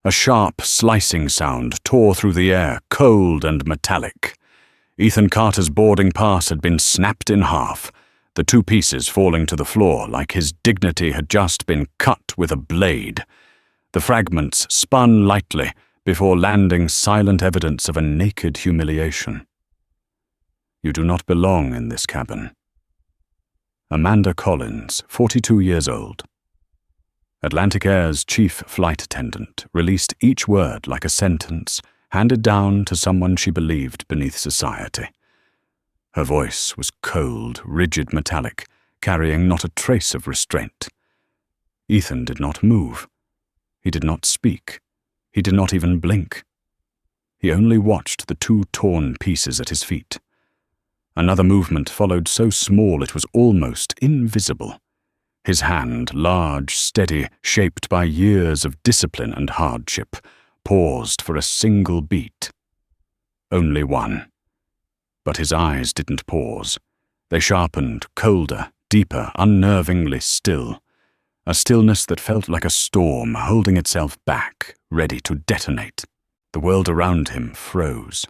A sharp, slicing sound tore through the air, cold and metallic. Ethan Carter's boarding pass had been snapped in half, the two pieces falling to the floor like his dignity had just been cut with a blade. The fragments spun lightly before landing silent evidence of a naked humiliation. You do not belong in this cabin. Amanda Collins, 42 years old. Atlantic Air's chief flight attendant released each word like a sentence handed down to someone she believed beneath society. Her voice was cold, rigid metallic, carrying not a trace of restraint. Ethan did not move. He did not speak. He did not even blink. He only watched the two torn pieces at his feet. Another movement followed so small it was almost invisible. His hand, large, steady, shaped by years of discipline and hardship, paused for a single beat. Only one. But his eyes didn't pause. They sharpened, colder, deeper, unnervingly still. A stillness that felt like a storm holding itself back, ready to detonate. The world around him froze.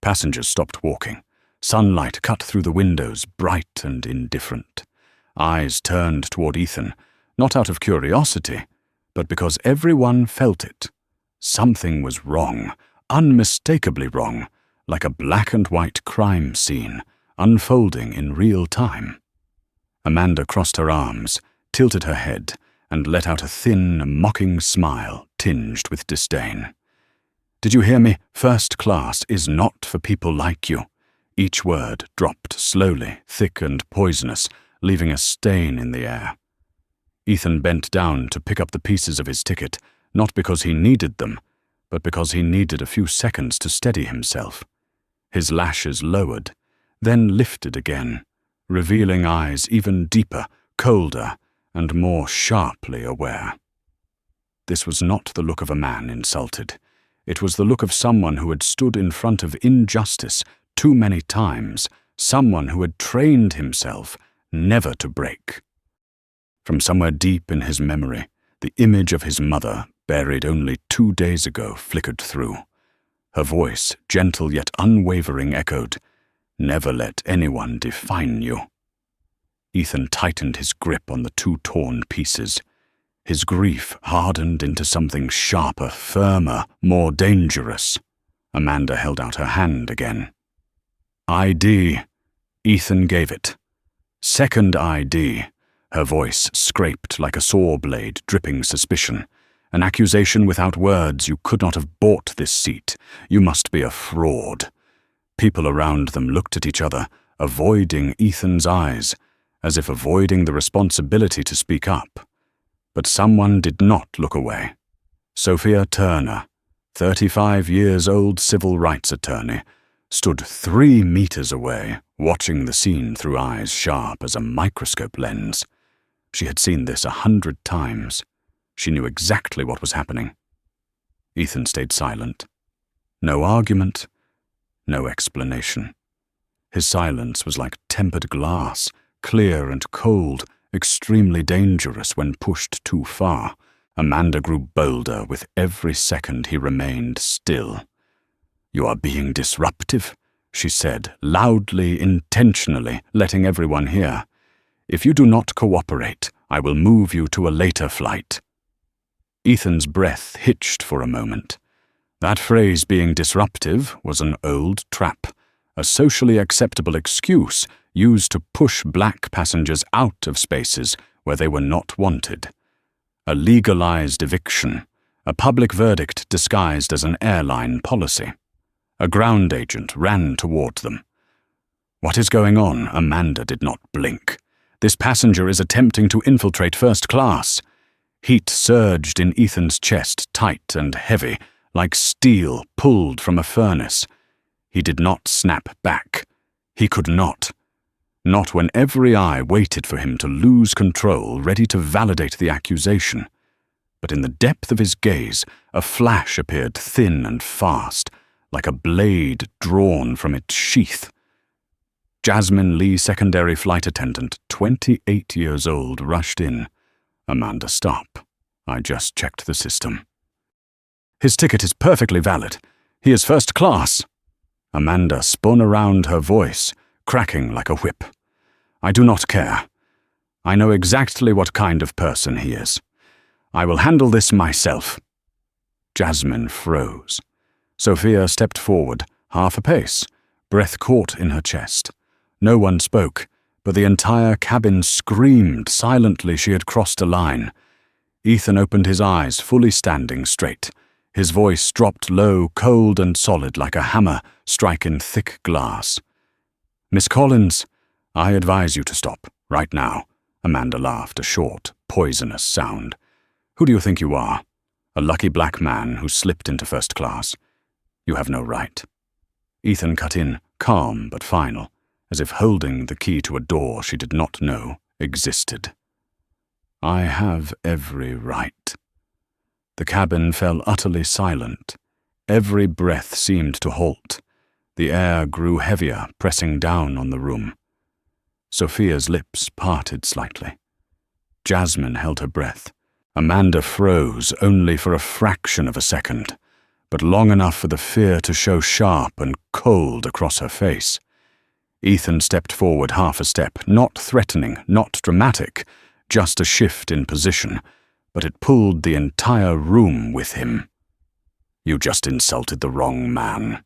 Passengers stopped walking. Sunlight cut through the windows, bright and indifferent. Eyes turned toward Ethan, not out of curiosity, but because everyone felt it. Something was wrong, unmistakably wrong, like a black and white crime scene, unfolding in real time. Amanda crossed her arms, tilted her head, and let out a thin, mocking smile tinged with disdain. "Did you hear me? First class is not for people like you." Each word dropped slowly, thick and poisonous, leaving a stain in the air. Ethan bent down to pick up the pieces of his ticket, not because he needed them, but because he needed a few seconds to steady himself. His lashes lowered, then lifted again, revealing eyes even deeper, colder, and more sharply aware. This was not the look of a man insulted. It was the look of someone who had stood in front of injustice too many times, someone who had trained himself never to break. From somewhere deep in his memory, the image of his mother, buried only 2 days ago, flickered through. Her voice, gentle yet unwavering, echoed, "Never let anyone define you." Ethan tightened his grip on the two torn pieces. His grief hardened into something sharper, firmer, more dangerous. Amanda held out her hand again. "ID." Ethan gave it. "Second ID." Her voice scraped like a saw blade, dripping suspicion. "An accusation without words. You could not have bought this seat. You must be a fraud." People around them looked at each other, avoiding Ethan's eyes, as if avoiding the responsibility to speak up. But someone did not look away. Sophia Turner, 35-year-old civil rights attorney, stood 3 meters away, watching the scene through eyes sharp as a microscope lens. She had seen this 100 times. She knew exactly what was happening. Ethan stayed silent. No argument, no explanation. His silence was like tempered glass, clear and cold, extremely dangerous when pushed too far. Amanda grew bolder with every second he remained still. "You are being disruptive," she said, loudly, intentionally, letting everyone hear. "If you do not cooperate, I will move you to a later flight." Ethan's breath hitched for a moment. That phrase, being disruptive, was an old trap, a socially acceptable excuse used to push black passengers out of spaces where they were not wanted. A legalized eviction, a public verdict disguised as an airline policy. A ground agent ran toward them. "What is going on?" Amanda did not blink. "This passenger is attempting to infiltrate first class." Heat surged in Ethan's chest, tight and heavy, like steel pulled from a furnace. He did not snap back. He could not. Not when every eye waited for him to lose control, ready to validate the accusation. But in the depth of his gaze, a flash appeared thin and fast, like a blade drawn from its sheath. Jasmine Lee, secondary flight attendant, 28 years old, rushed in. "Amanda, stop. I just checked the system." His ticket is perfectly valid. He is first class." Amanda spun around, her voice cracking like a whip. "I do not care. I know exactly what kind of person he is. I will handle this myself." Jasmine froze. Sophia stepped forward, half a pace, breath caught in her chest. No one spoke, but the entire cabin screamed silently she had crossed a line. Ethan opened his eyes, fully standing straight. His voice dropped low, cold and solid like a hammer striking thick glass. "Miss Collins, I advise you to stop, right now." Amanda laughed, a short, poisonous sound. "Who do you think you are? A lucky black man who slipped into first class? You have no right." Ethan cut in, calm but final, as if holding the key to a door she did not know existed. "I have every right." The cabin fell utterly silent. Every breath seemed to halt. The air grew heavier, pressing down on the room. Sophia's lips parted slightly. Jasmine held her breath. Amanda froze only for a fraction of a second, but long enough for the fear to show sharp and cold across her face. Ethan stepped forward half a step, not threatening, not dramatic, just a shift in position, but it pulled the entire room with him. "You just insulted the wrong man."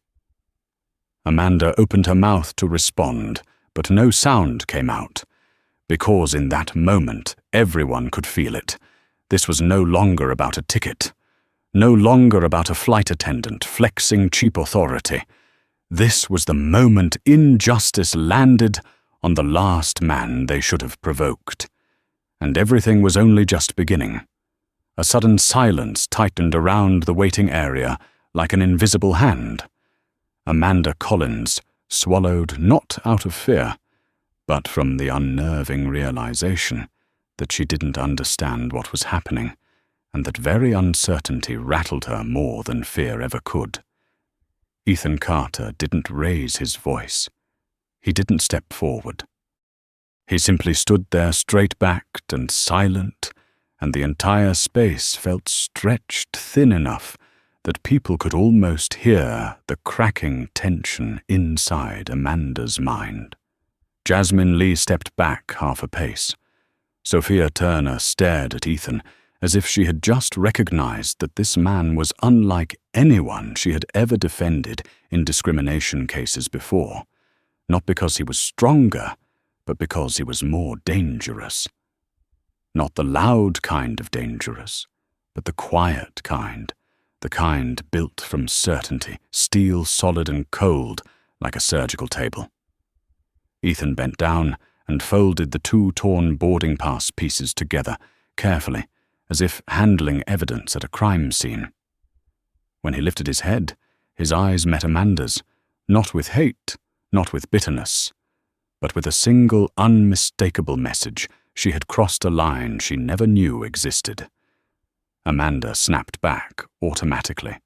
Amanda opened her mouth to respond, but no sound came out. Because in that moment, everyone could feel it. This was no longer about a ticket. No longer about a flight attendant flexing cheap authority. This was the moment injustice landed on the last man they should have provoked. And everything was only just beginning. A sudden silence tightened around the waiting area like an invisible hand. Amanda Collins swallowed not out of fear, but from the unnerving realization that she didn't understand what was happening, and that very uncertainty rattled her more than fear ever could. Ethan Carter didn't raise his voice. He didn't step forward. He simply stood there straight-backed and silent, and the entire space felt stretched thin enough that people could almost hear the cracking tension inside Amanda's mind. Jasmine Lee stepped back half a pace. Sophia Turner stared at Ethan as if she had just recognized that this man was unlike anyone she had ever defended in discrimination cases before, not because he was stronger, but because he was more dangerous. Not the loud kind of dangerous, but the quiet kind, the kind built from certainty, steel solid and cold like a surgical table. Ethan bent down and folded the two torn boarding pass pieces together, carefully, as if handling evidence at a crime scene. When he lifted his head, his eyes met Amanda's, not with hate, not with bitterness, but with a single unmistakable message. She had crossed a line she never knew existed. Amanda snapped back automatically.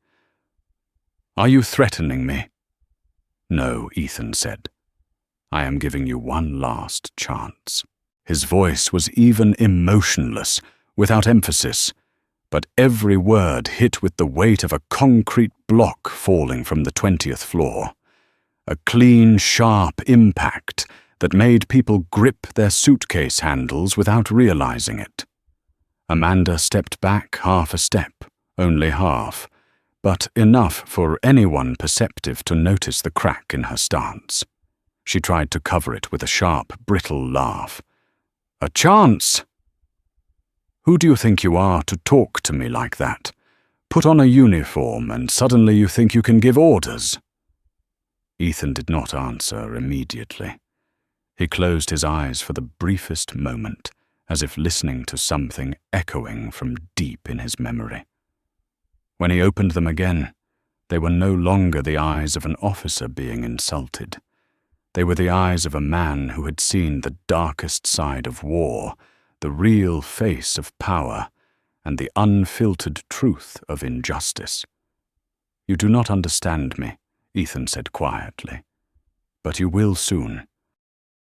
"Are you threatening me?" "No," Ethan said. "I am giving you one last chance." His voice was even emotionless, without emphasis, but every word hit with the weight of a concrete block falling from the 20th floor. A clean, sharp impact that made people grip their suitcase handles without realizing it. Amanda stepped back half a step, only half, but enough for anyone perceptive to notice the crack in her stance. She tried to cover it with a sharp, brittle laugh. "A chance? Who do you think you are to talk to me like that? Put on a uniform and suddenly you think you can give orders?" Ethan did not answer immediately. He closed his eyes for the briefest moment, as if listening to something echoing from deep in his memory. When he opened them again, they were no longer the eyes of an officer being insulted. They were the eyes of a man who had seen the darkest side of war, the real face of power, and the unfiltered truth of injustice. "You do not understand me," Ethan said quietly, "but you will soon."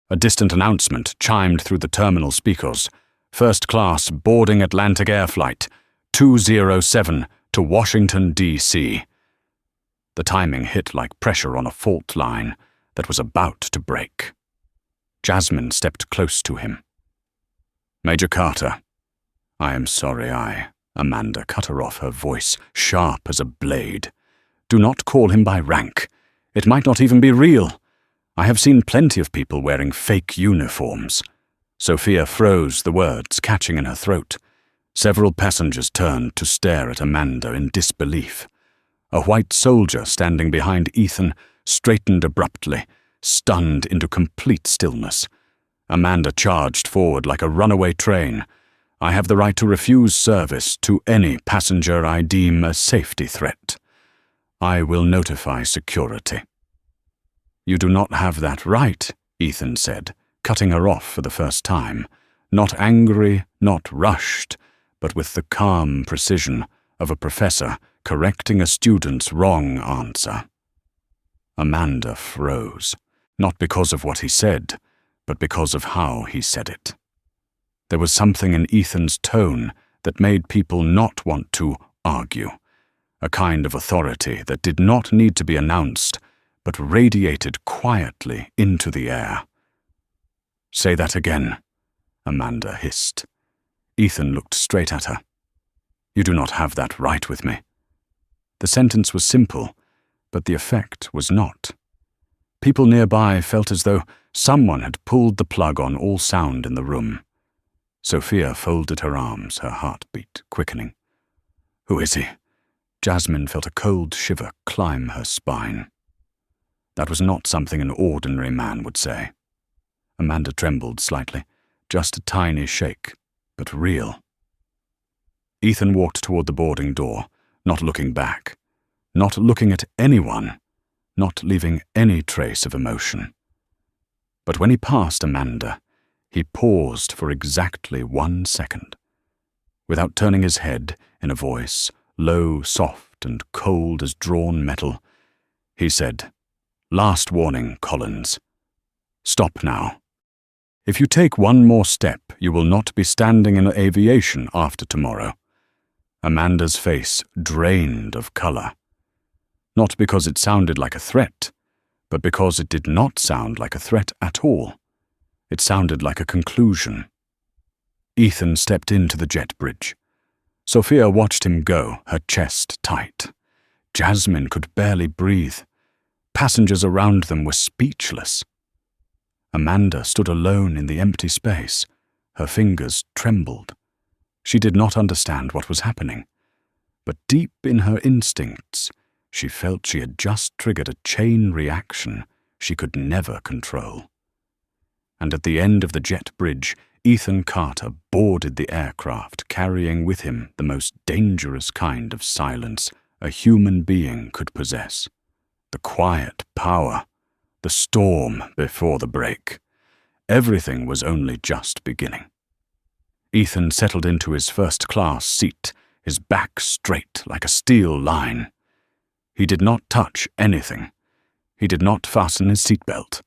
A distant announcement chimed through the terminal speakers. "First class boarding Atlantic Air Flight 207 to Washington, D.C. The timing hit like pressure on a fault line that was about to break. Jasmine stepped close to him. "Major Carter, I am sorry Amanda cut her off, her voice sharp as a blade. "Do not call him by rank. It might not even be real. I have seen plenty of people wearing fake uniforms." Sophia froze, the words catching in her throat. Several passengers turned to stare at Amanda in disbelief. A white soldier standing behind Ethan straightened abruptly, stunned into complete stillness. Amanda charged forward like a runaway train. "I have the right to refuse service to any passenger I deem a safety threat. I will notify security." "You do not have that right," Ethan said, cutting her off for the first time, not angry, not rushed, but with the calm precision of a professor correcting a student's wrong answer. Amanda froze, not because of what he said, but because of how he said it. There was something in Ethan's tone that made people not want to argue, a kind of authority that did not need to be announced, but radiated quietly into the air. "Say that again," Amanda hissed. Ethan looked straight at her. "You do not have that right with me." The sentence was simple, but the effect was not. People nearby felt as though someone had pulled the plug on all sound in the room. Sophia folded her arms, her heartbeat quickening. "Who is he?" Jasmine felt a cold shiver climb her spine. That was not something an ordinary man would say. Amanda trembled slightly, just a tiny shake, but real. Ethan walked toward the boarding door, not looking back, not looking at anyone, not leaving any trace of emotion. But when he passed Amanda, he paused for exactly 1 second. Without turning his head, in a voice low, soft, and cold as drawn metal, he said, "Last warning, Collins. Stop now. If you take one more step, you will not be standing in aviation after tomorrow." Amanda's face drained of color. Not because it sounded like a threat, but because it did not sound like a threat at all. It sounded like a conclusion. Ethan stepped into the jet bridge. Sophia watched him go, her chest tight. Jasmine could barely breathe. Passengers around them were speechless. Amanda stood alone in the empty space. Her fingers trembled. She did not understand what was happening, but deep in her instincts, she felt she had just triggered a chain reaction she could never control. And at the end of the jet bridge, Ethan Carter boarded the aircraft, carrying with him the most dangerous kind of silence a human being could possess. The quiet power, the storm before the break. Everything was only just beginning. Ethan settled into his first-class seat, his back straight like a steel line. He did not touch anything. He did not fasten his seatbelt.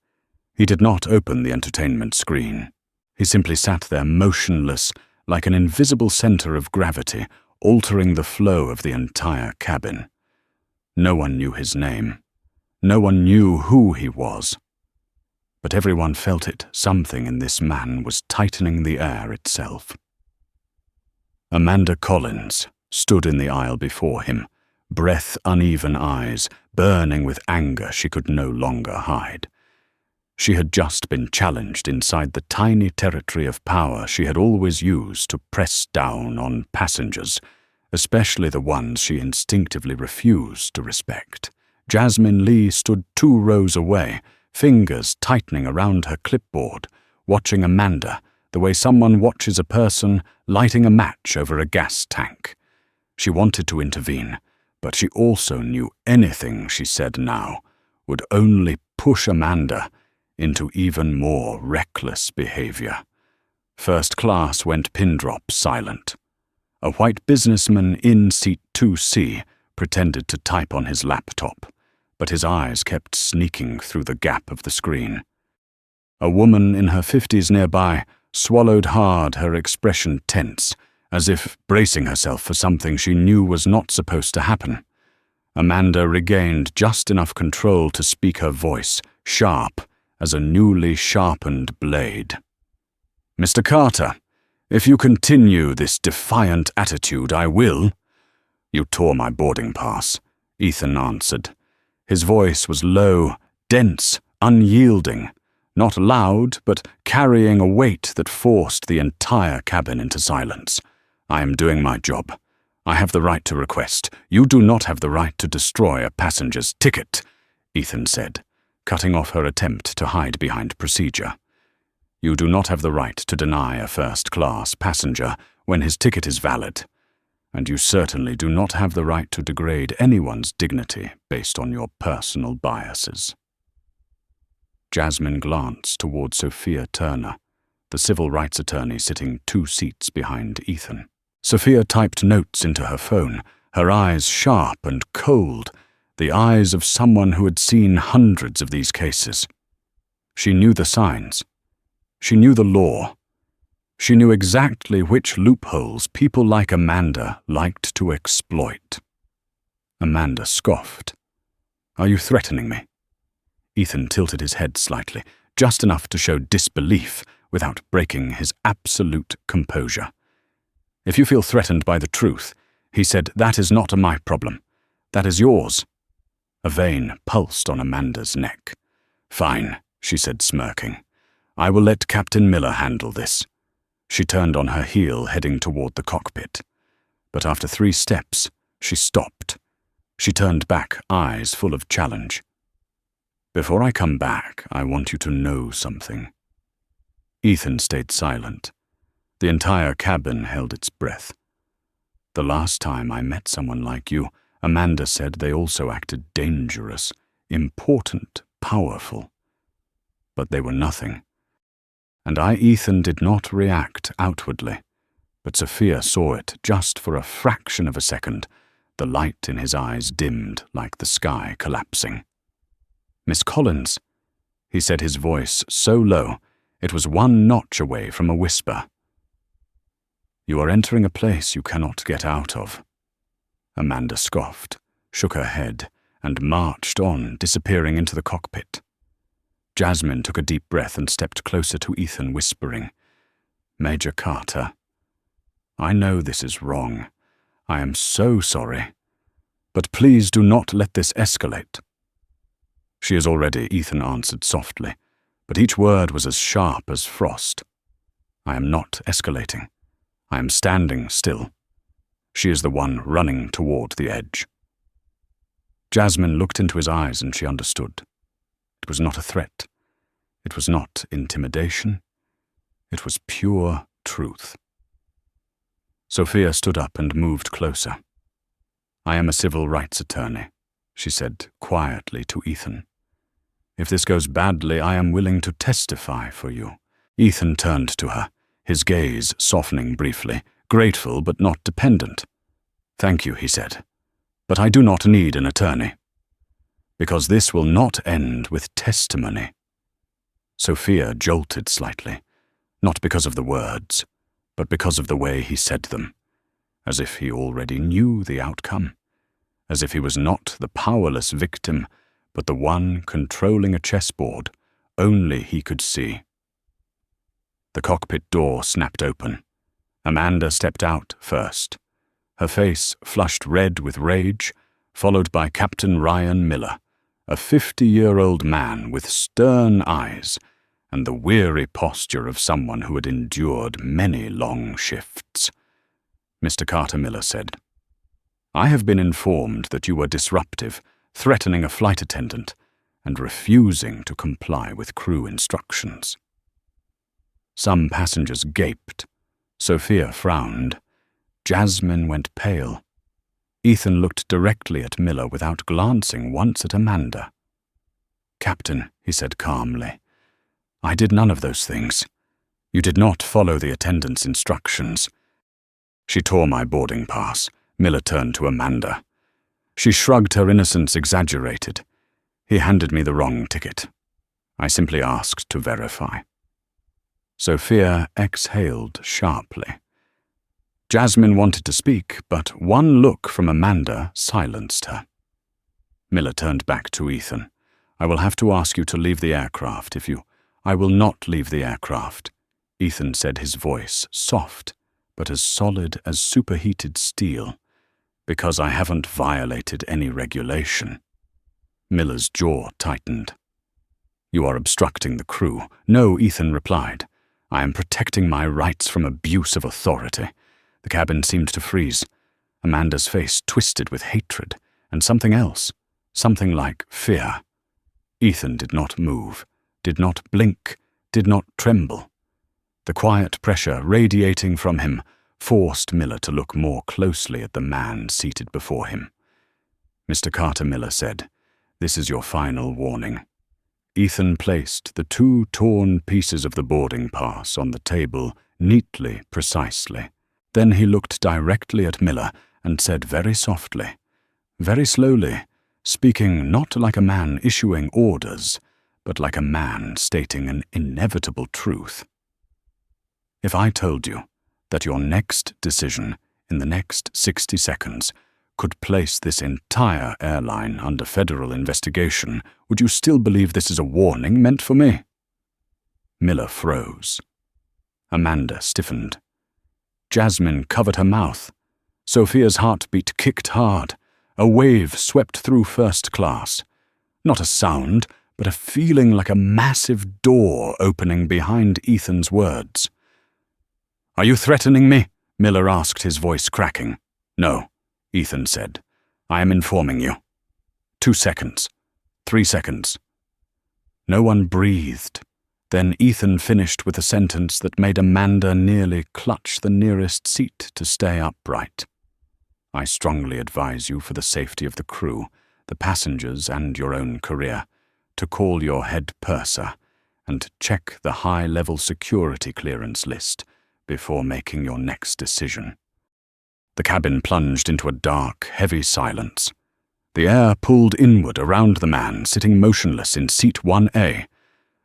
He did not open the entertainment screen. He simply sat there motionless, like an invisible center of gravity, altering the flow of the entire cabin. No one knew his name. No one knew who he was. But everyone felt it. Something in this man was tightening the air itself. Amanda Collins stood in the aisle before him, breath uneven eyes, burning with anger she could no longer hide. She had just been challenged inside the tiny territory of power she had always used to press down on passengers, especially the ones she instinctively refused to respect. Jasmine Lee stood 2 rows away, fingers tightening around her clipboard, watching Amanda the way someone watches a person lighting a match over a gas tank. She wanted to intervene, but she also knew anything she said now would only push Amanda into even more reckless behavior. First class went pin-drop silent. A white businessman in seat 2C pretended to type on his laptop, but his eyes kept sneaking through the gap of the screen. A woman in her 50s nearby swallowed hard, her expression tense, as if bracing herself for something she knew was not supposed to happen. Amanda regained just enough control to speak, her voice sharp as a newly sharpened blade. "Mr. Carter, if you continue this defiant attitude, I will." "You tore my boarding pass," Ethan answered. His voice was low, dense, unyielding, not loud, but carrying a weight that forced the entire cabin into silence. "I am doing my job. I have the right to request. You do not have the right to destroy a passenger's ticket," Ethan said, cutting off her attempt to hide behind procedure. "You do not have the right to deny a first-class passenger when his ticket is valid. And you certainly do not have the right to degrade anyone's dignity based on your personal biases." Jasmine glanced toward Sophia Turner, the civil rights attorney sitting 2 seats behind Ethan. Sophia typed notes into her phone, her eyes sharp and cold, the eyes of someone who had seen hundreds of these cases. She knew the signs. She knew the law. She knew exactly which loopholes people like Amanda liked to exploit. Amanda scoffed. "Are you threatening me?" Ethan tilted his head slightly, just enough to show disbelief without breaking his absolute composure. "If you feel threatened by the truth," he said, "that is not my problem. That is yours." A vein pulsed on Amanda's neck. "Fine," she said, smirking. "I will let Captain Miller handle this." She turned on her heel, heading toward the cockpit. But after 3 steps, she stopped. She turned back, eyes full of challenge. "Before I come back, I want you to know something." Ethan stayed silent. The entire cabin held its breath. "The last time I met someone like you," Amanda said, "they also acted dangerous, important, powerful. But they were nothing. And I, Ethan, did not react outwardly. But Sophia saw it just for a fraction of a second. The light in his eyes dimmed like the sky collapsing. "Miss Collins," he said, his voice so low it was 1 notch away from a whisper. "You are entering a place you cannot get out of." Amanda scoffed, shook her head, and marched on, disappearing into the cockpit. Jasmine took a deep breath and stepped closer to Ethan, whispering, "Major Carter, I know this is wrong. I am so sorry. But please do not let this escalate." "She is already," Ethan answered softly, but each word was as sharp as frost. "I am not escalating. I am standing still. She is the one running toward the edge." Jasmine looked into his eyes and she understood. It was not a threat. It was not intimidation. It was pure truth. Sophia stood up and moved closer. "I am a civil rights attorney," she said quietly to Ethan. "If this goes badly, I am willing to testify for you." Ethan turned to her, his gaze softening briefly, grateful but not dependent. "Thank you," he said, "but I do not need an attorney. Because this will not end with testimony." Sophia jolted slightly, not because of the words, but because of the way he said them, as if he already knew the outcome, as if he was not the powerless victim, but the one controlling a chessboard only he could see. The cockpit door snapped open. Amanda stepped out first, her face flushed red with rage, followed by Captain Ryan Miller, a 50-year-old man with stern eyes and the weary posture of someone who had endured many long shifts. "Mr. Carter," Miller said, "I have been informed that you were disruptive, threatening a flight attendant, and refusing to comply with crew instructions." Some passengers gaped. Sophia frowned. Jasmine went pale. Ethan looked directly at Miller without glancing once at Amanda. "Captain," he said calmly, "I did none of those things. You did not follow the attendant's instructions." "She tore my boarding pass." Miller turned to Amanda. She shrugged, her innocence exaggerated. "He handed me the wrong ticket. I simply asked to verify." Sophia exhaled sharply. Jasmine wanted to speak, but one look from Amanda silenced her. Miller turned back to Ethan. "I will have to ask you to leave the aircraft if you—" "I will not leave the aircraft," Ethan said, his voice soft, but as solid as superheated steel, "because I haven't violated any regulation." Miller's jaw tightened. "You are obstructing the crew." "No," Ethan replied. "I am protecting my rights from abuse of authority." The cabin seemed to freeze. Amanda's face twisted with hatred, and something else, something like fear. Ethan did not move, did not blink, did not tremble. The quiet pressure radiating from him forced Miller to look more closely at the man seated before him. "Mr. Carter," Miller said, "this is your final warning." Ethan placed the 2 torn pieces of the boarding pass on the table neatly, precisely. Then he looked directly at Miller and said very softly, very slowly, speaking not like a man issuing orders, but like a man stating an inevitable truth. "If I told you that your next decision in the next 60 seconds could place this entire airline under federal investigation, would you still believe this is a warning meant for me?" Miller froze. Amanda stiffened. Jasmine covered her mouth. Sophia's heartbeat kicked hard. A wave swept through first class. Not a sound, but a feeling like a massive door opening behind Ethan's words. "Are you threatening me?" Miller asked, his voice cracking. "No," Ethan said. "I am informing you. 2 seconds. 3 seconds." No one breathed. Then Ethan finished with a sentence that made Amanda nearly clutch the nearest seat to stay upright. "I strongly advise you, for the safety of the crew, the passengers, and your own career, to call your head purser and check the high-level security clearance list before making your next decision." The cabin plunged into a dark, heavy silence. The air pulled inward around the man sitting motionless in seat 1A.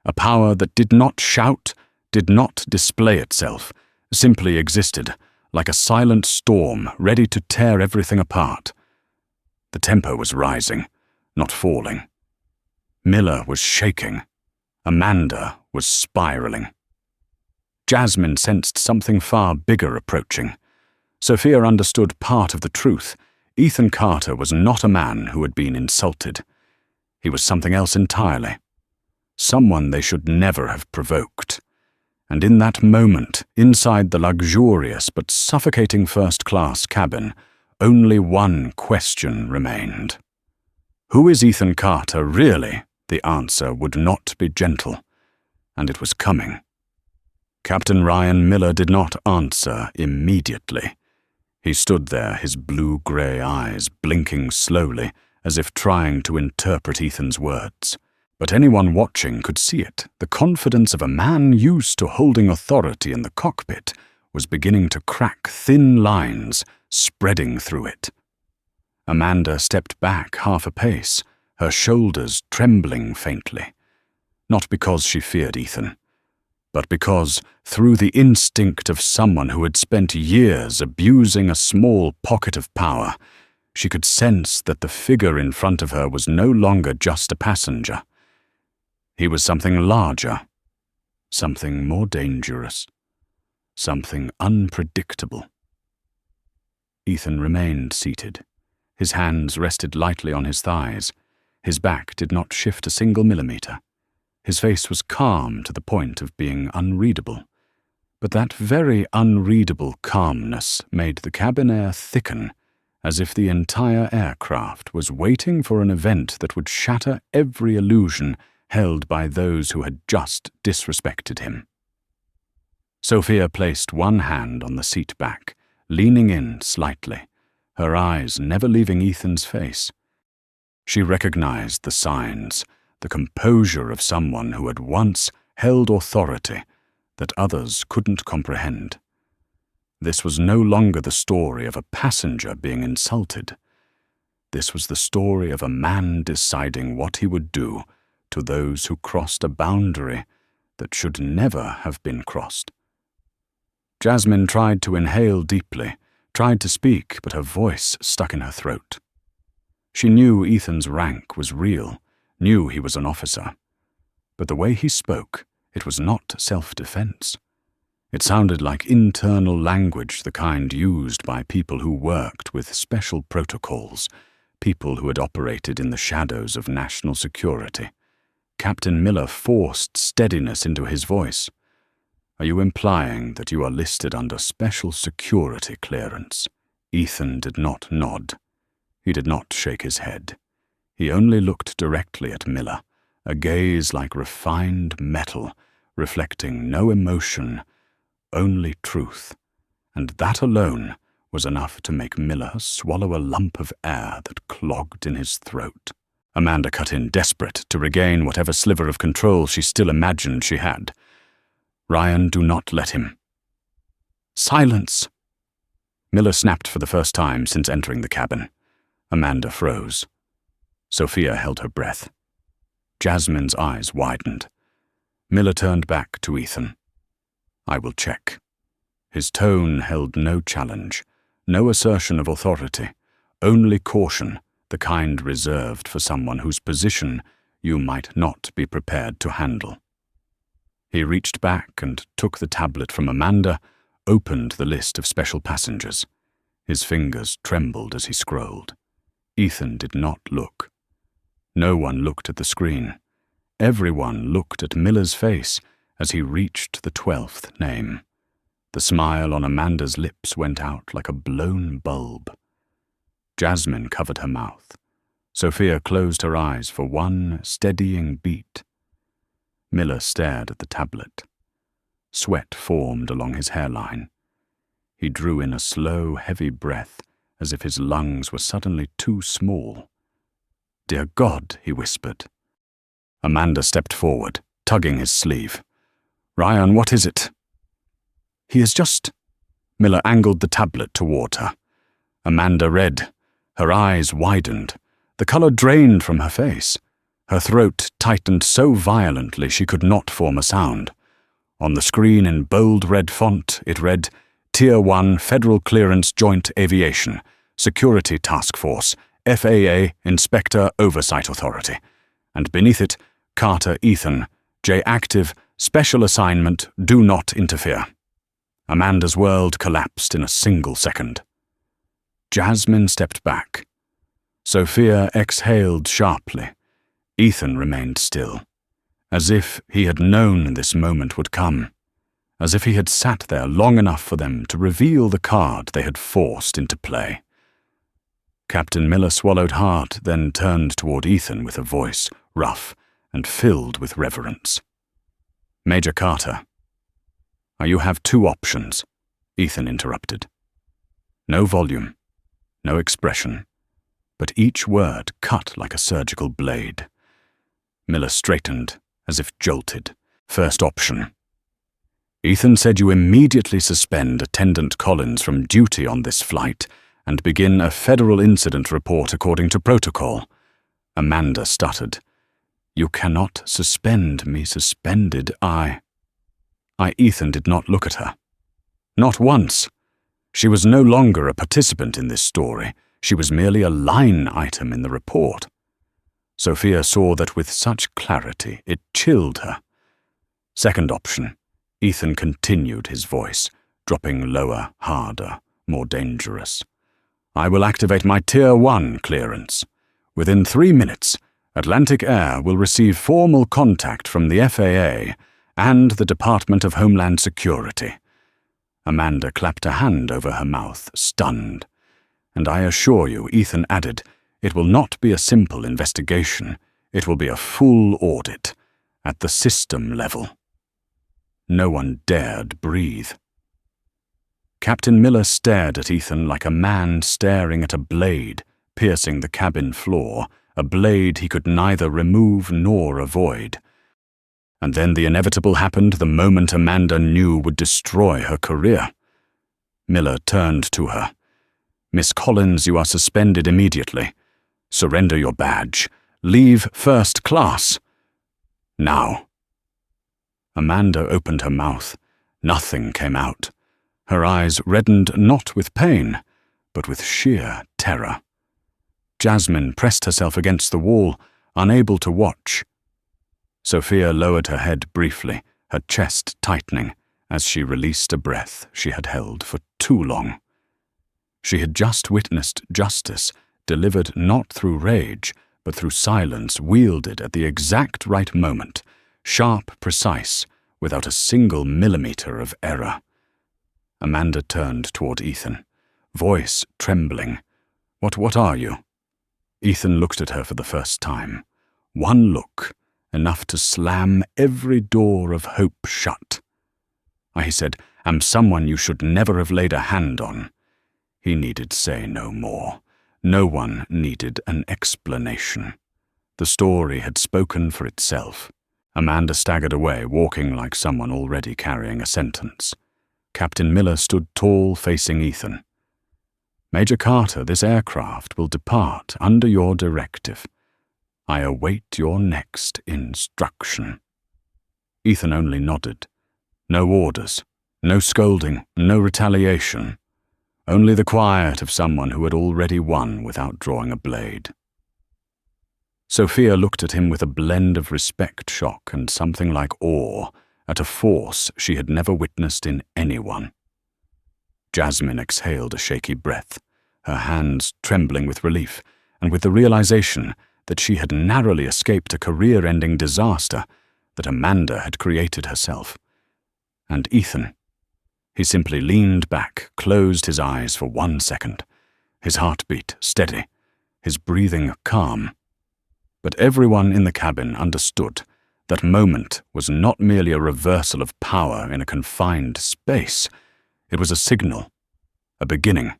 A power that did not shout, did not display itself, simply existed, like a silent storm ready to tear everything apart. The tempo was rising, not falling. Miller was shaking. Amanda was spiraling. Jasmine sensed something far bigger approaching. Sophia understood part of the truth. Ethan Carter was not a man who had been insulted. He was something else entirely. Someone they should never have provoked. And in that moment, inside the luxurious but suffocating first-class cabin, only one question remained. Who is Ethan Carter really? The answer would not be gentle, and it was coming. Captain Ryan Miller did not answer immediately. He stood there, his blue-grey eyes blinking slowly, as if trying to interpret Ethan's words. But anyone watching could see it. The confidence of a man used to holding authority in the cockpit was beginning to crack thin lines, spreading through it. Amanda stepped back half a pace, her shoulders trembling faintly. Not because she feared Ethan, but because, through the instinct of someone who had spent years abusing a small pocket of power, she could sense that the figure in front of her was no longer just a passenger. He was something larger, something more dangerous, something unpredictable. Ethan remained seated. His hands rested lightly on his thighs. His back did not shift a single millimeter. His face was calm to the point of being unreadable. But that very unreadable calmness made the cabin air thicken, as if the entire aircraft was waiting for an event that would shatter every illusion held by those who had just disrespected him. Sophia placed one hand on the seat back, leaning in slightly, her eyes never leaving Ethan's face. She recognized the signs, the composure of someone who had once held authority that others couldn't comprehend. This was no longer the story of a passenger being insulted. This was the story of a man deciding what he would do to those who crossed a boundary that should never have been crossed. Jasmine tried to inhale deeply, tried to speak, but her voice stuck in her throat. She knew Ethan's rank was real, knew he was an officer. But the way he spoke, it was not self-defense. It sounded like internal language, the kind used by people who worked with special protocols, people who had operated in the shadows of national security. Captain Miller forced steadiness into his voice. "Are you implying that you are listed under special security clearance?" Ethan did not nod. He did not shake his head. He only looked directly at Miller, a gaze like refined metal, reflecting no emotion, only truth. And that alone was enough to make Miller swallow a lump of air that clogged in his throat. Amanda cut in, desperate to regain whatever sliver of control she still imagined she had. "Ryan, do not let him." "Silence!" Miller snapped for the first time since entering the cabin. Amanda froze. Sophia held her breath. Jasmine's eyes widened. Miller turned back to Ethan. "I will check." His tone held no challenge, no assertion of authority, only caution, the kind reserved for someone whose position you might not be prepared to handle. He reached back and took the tablet from Amanda, opened the list of special passengers. His fingers trembled as he scrolled. Ethan did not look. No one looked at the screen. Everyone looked at Miller's face as he reached the 12th name. The smile on Amanda's lips went out like a blown bulb. Jasmine covered her mouth. Sophia closed her eyes for one steadying beat. Miller stared at the tablet. Sweat formed along his hairline. He drew in a slow, heavy breath, as if his lungs were suddenly too small. "Dear God," he whispered. Amanda stepped forward, tugging his sleeve. "Ryan, what is it?" "He is just—" Miller angled the tablet toward her. Amanda read. Her eyes widened. The color drained from her face. Her throat tightened so violently she could not form a sound. On the screen in bold red font, it read, "Tier 1 Federal Clearance Joint Aviation, Security Task Force, FAA Inspector Oversight Authority." And beneath it, "Carter Ethan, J Active, Special Assignment, Do Not Interfere." Amanda's world collapsed in a single second. Jasmine stepped back. Sophia exhaled sharply. Ethan remained still, as if he had known this moment would come, as if he had sat there long enough for them to reveal the card they had forced into play. Captain Miller swallowed hard, then turned toward Ethan with a voice rough and filled with reverence. "Major Carter." "You have two options," Ethan interrupted. No volume, no expression, but each word cut like a surgical blade. Miller straightened, as if jolted. "First option. Ethan said you immediately suspend Attendant Collins from duty on this flight and begin a federal incident report according to protocol." Amanda stuttered. "You cannot suspend me suspended. Ethan did not look at her. Not once. She was no longer a participant in this story. She was merely a line item in the report. Sophia saw that with such clarity it chilled her. "Second option." Ethan continued his voice, dropping lower, harder, more dangerous. "I will activate my Tier 1 clearance. Within 3 minutes, Atlantic Air will receive formal contact from the FAA and the Department of Homeland Security." Amanda clapped a hand over her mouth, stunned. "And I assure you," Ethan added, "it will not be a simple investigation. It will be a full audit, at the system level." No one dared breathe. Captain Miller stared at Ethan like a man staring at a blade piercing the cabin floor, a blade he could neither remove nor avoid. And then the inevitable happened the moment Amanda knew would destroy her career. Miller turned to her. "Miss Collins, you are suspended immediately. Surrender your badge. Leave first class. Now." Amanda opened her mouth. Nothing came out. Her eyes reddened not with pain, but with sheer terror. Jasmine pressed herself against the wall, unable to watch. Sophia lowered her head briefly, her chest tightening, as she released a breath she had held for too long. She had just witnessed justice, delivered not through rage, but through silence wielded at the exact right moment, sharp, precise, without a single millimeter of error. Amanda turned toward Ethan, voice trembling. What are you?" Ethan looked at her for the first time. One look, enough to slam every door of hope shut. "I," he said, "am someone you should never have laid a hand on." He needed say no more. No one needed an explanation. The story had spoken for itself. Amanda staggered away, walking like someone already carrying a sentence. Captain Miller stood tall, facing Ethan. "Major Carter, this aircraft will depart under your directive. I await your next instruction." Ethan only nodded. No orders, no scolding, no retaliation. Only the quiet of someone who had already won without drawing a blade. Sophia looked at him with a blend of respect, shock, and something like awe at a force she had never witnessed in anyone. Jasmine exhaled a shaky breath, her hands trembling with relief and with the realization that she had narrowly escaped a career-ending disaster that Amanda had created herself. And Ethan, he simply leaned back, closed his eyes for 1 second, his heartbeat steady, his breathing calm. But everyone in the cabin understood that moment was not merely a reversal of power in a confined space. It was a signal, a beginning,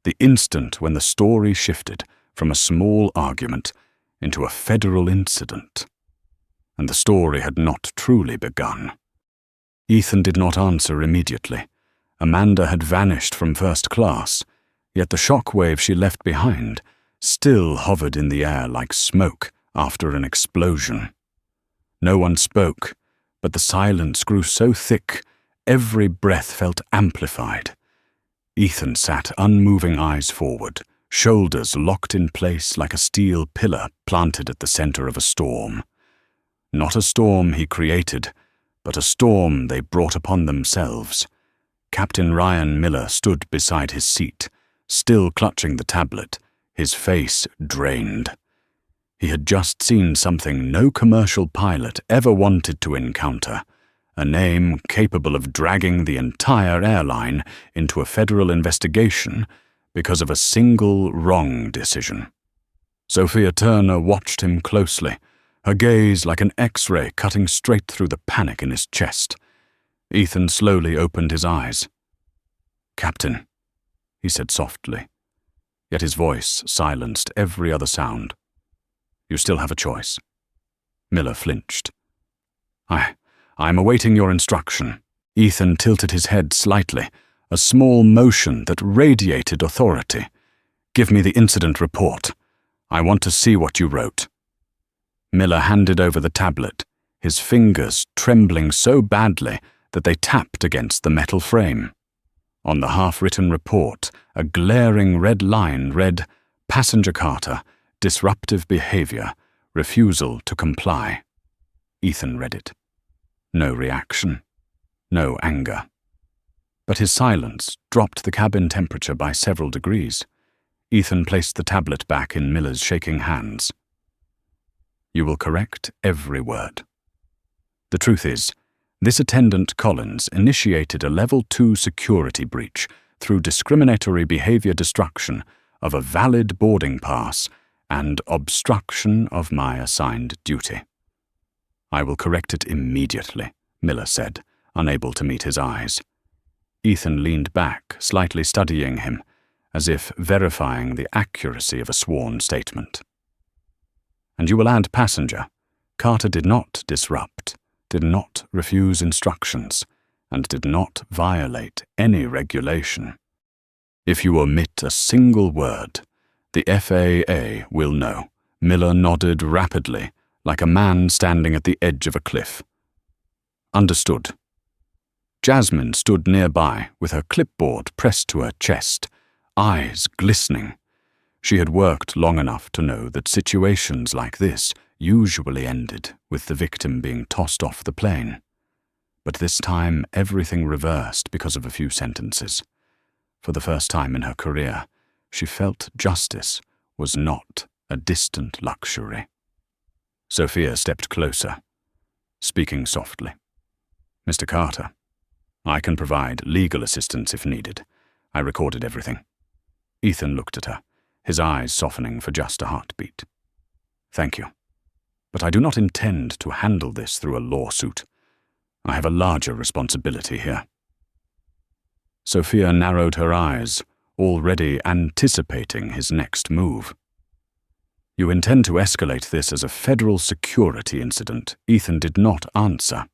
the instant when the story shifted from a small argument into a federal incident. And the story had not truly begun. Ethan did not answer immediately. Amanda had vanished from first class, yet the shock wave she left behind still hovered in the air like smoke after an explosion. No one spoke, but the silence grew so thick, every breath felt amplified. Ethan sat unmoving, eyes forward, shoulders locked in place like a steel pillar planted at the center of a storm. Not a storm he created, but a storm they brought upon themselves. Captain Ryan Miller stood beside his seat, still clutching the tablet, his face drained. He had just seen something no commercial pilot ever wanted to encounter, a name capable of dragging the entire airline into a federal investigation because of a single wrong decision. Sophia Turner watched him closely, her gaze like an X-ray cutting straight through the panic in his chest. Ethan slowly opened his eyes. "Captain," he said softly, yet his voice silenced every other sound. "You still have a choice." Miller flinched. I'm awaiting your instruction." Ethan tilted his head slightly, a small motion that radiated authority. "Give me the incident report. I want to see what you wrote." Miller handed over the tablet, his fingers trembling so badly that they tapped against the metal frame. On the half-written report, a glaring red line read, "Passenger Carter, disruptive behavior, refusal to comply." Ethan read it. No reaction, no anger. But his silence dropped the cabin temperature by several degrees. Ethan placed the tablet back in Miller's shaking hands. "You will correct every word. The truth is, this attendant Collins initiated a Level 2 security breach through discriminatory behavior destruction of a valid boarding pass and obstruction of my assigned duty." "I will correct it immediately," Miller said, unable to meet his eyes. Ethan leaned back, slightly studying him, as if verifying the accuracy of a sworn statement. "And you will add passenger. Carter did not disrupt, did not refuse instructions, and did not violate any regulation. If you omit a single word, the FAA will know." Miller nodded rapidly, like a man standing at the edge of a cliff. "Understood." Jasmine stood nearby with her clipboard pressed to her chest, eyes glistening. She had worked long enough to know that situations like this usually ended with the victim being tossed off the plane. But this time everything reversed because of a few sentences. For the first time in her career, she felt justice was not a distant luxury. Sophia stepped closer, speaking softly. "Mr. Carter, I can provide legal assistance if needed. I recorded everything." Ethan looked at her, his eyes softening for just a heartbeat. "Thank you. But I do not intend to handle this through a lawsuit. I have a larger responsibility here." Sophia narrowed her eyes, already anticipating his next move. "You intend to escalate this as a federal security incident?" Ethan did not answer.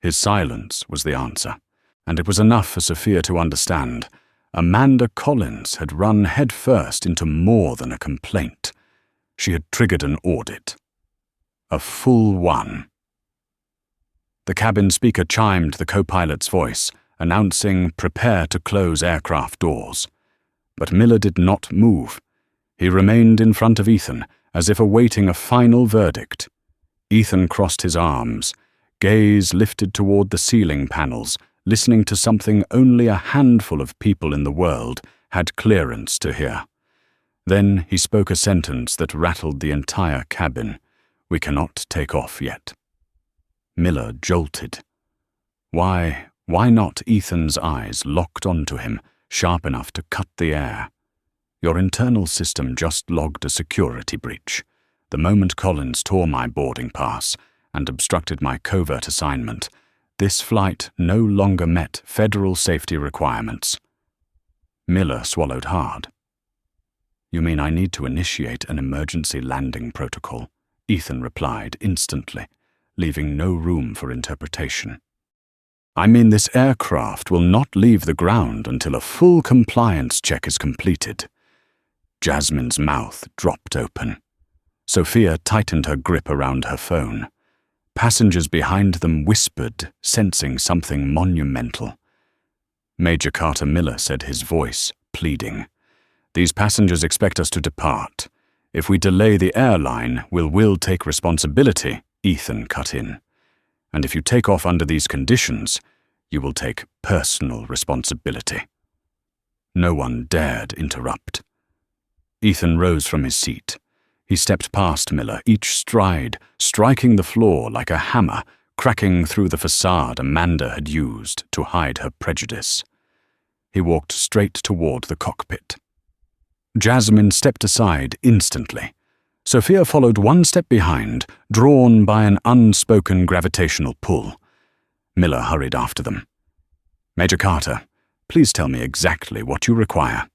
His silence was the answer, and it was enough for Sophia to understand. Amanda Collins had run headfirst into more than a complaint. She had triggered an audit. A full one. The cabin speaker chimed the co-pilot's voice, announcing, "Prepare to close aircraft doors." But Miller did not move. He remained in front of Ethan, as if awaiting a final verdict. Ethan crossed his arms, gaze lifted toward the ceiling panels, listening to something only a handful of people in the world had clearance to hear. Then he spoke a sentence that rattled the entire cabin. "We cannot take off yet." Miller jolted. Why not Ethan's eyes locked onto him, sharp enough to cut the air? "Your internal system just logged a security breach. The moment Collins tore my boarding pass and obstructed my covert assignment, this flight no longer met federal safety requirements." Miller swallowed hard. "You mean I need to initiate an emergency landing protocol?" Ethan replied instantly, leaving no room for interpretation. "I mean this aircraft will not leave the ground until a full compliance check is completed." Jasmine's mouth dropped open. Sophia tightened her grip around her phone. Passengers behind them whispered, sensing something monumental. Major Carter Miller said, his voice pleading. "These passengers expect us to depart. If we delay the airline, we'll take responsibility," Ethan cut in. "And if you take off under these conditions, you will take personal responsibility." No one dared interrupt. Ethan rose from his seat. He stepped past Miller, each stride striking the floor like a hammer, cracking through the facade Amanda had used to hide her prejudice. He walked straight toward the cockpit. Jasmine stepped aside instantly. Sophia followed one step behind, drawn by an unspoken gravitational pull. Miller hurried after them. "Major Carter, please tell me exactly what you require."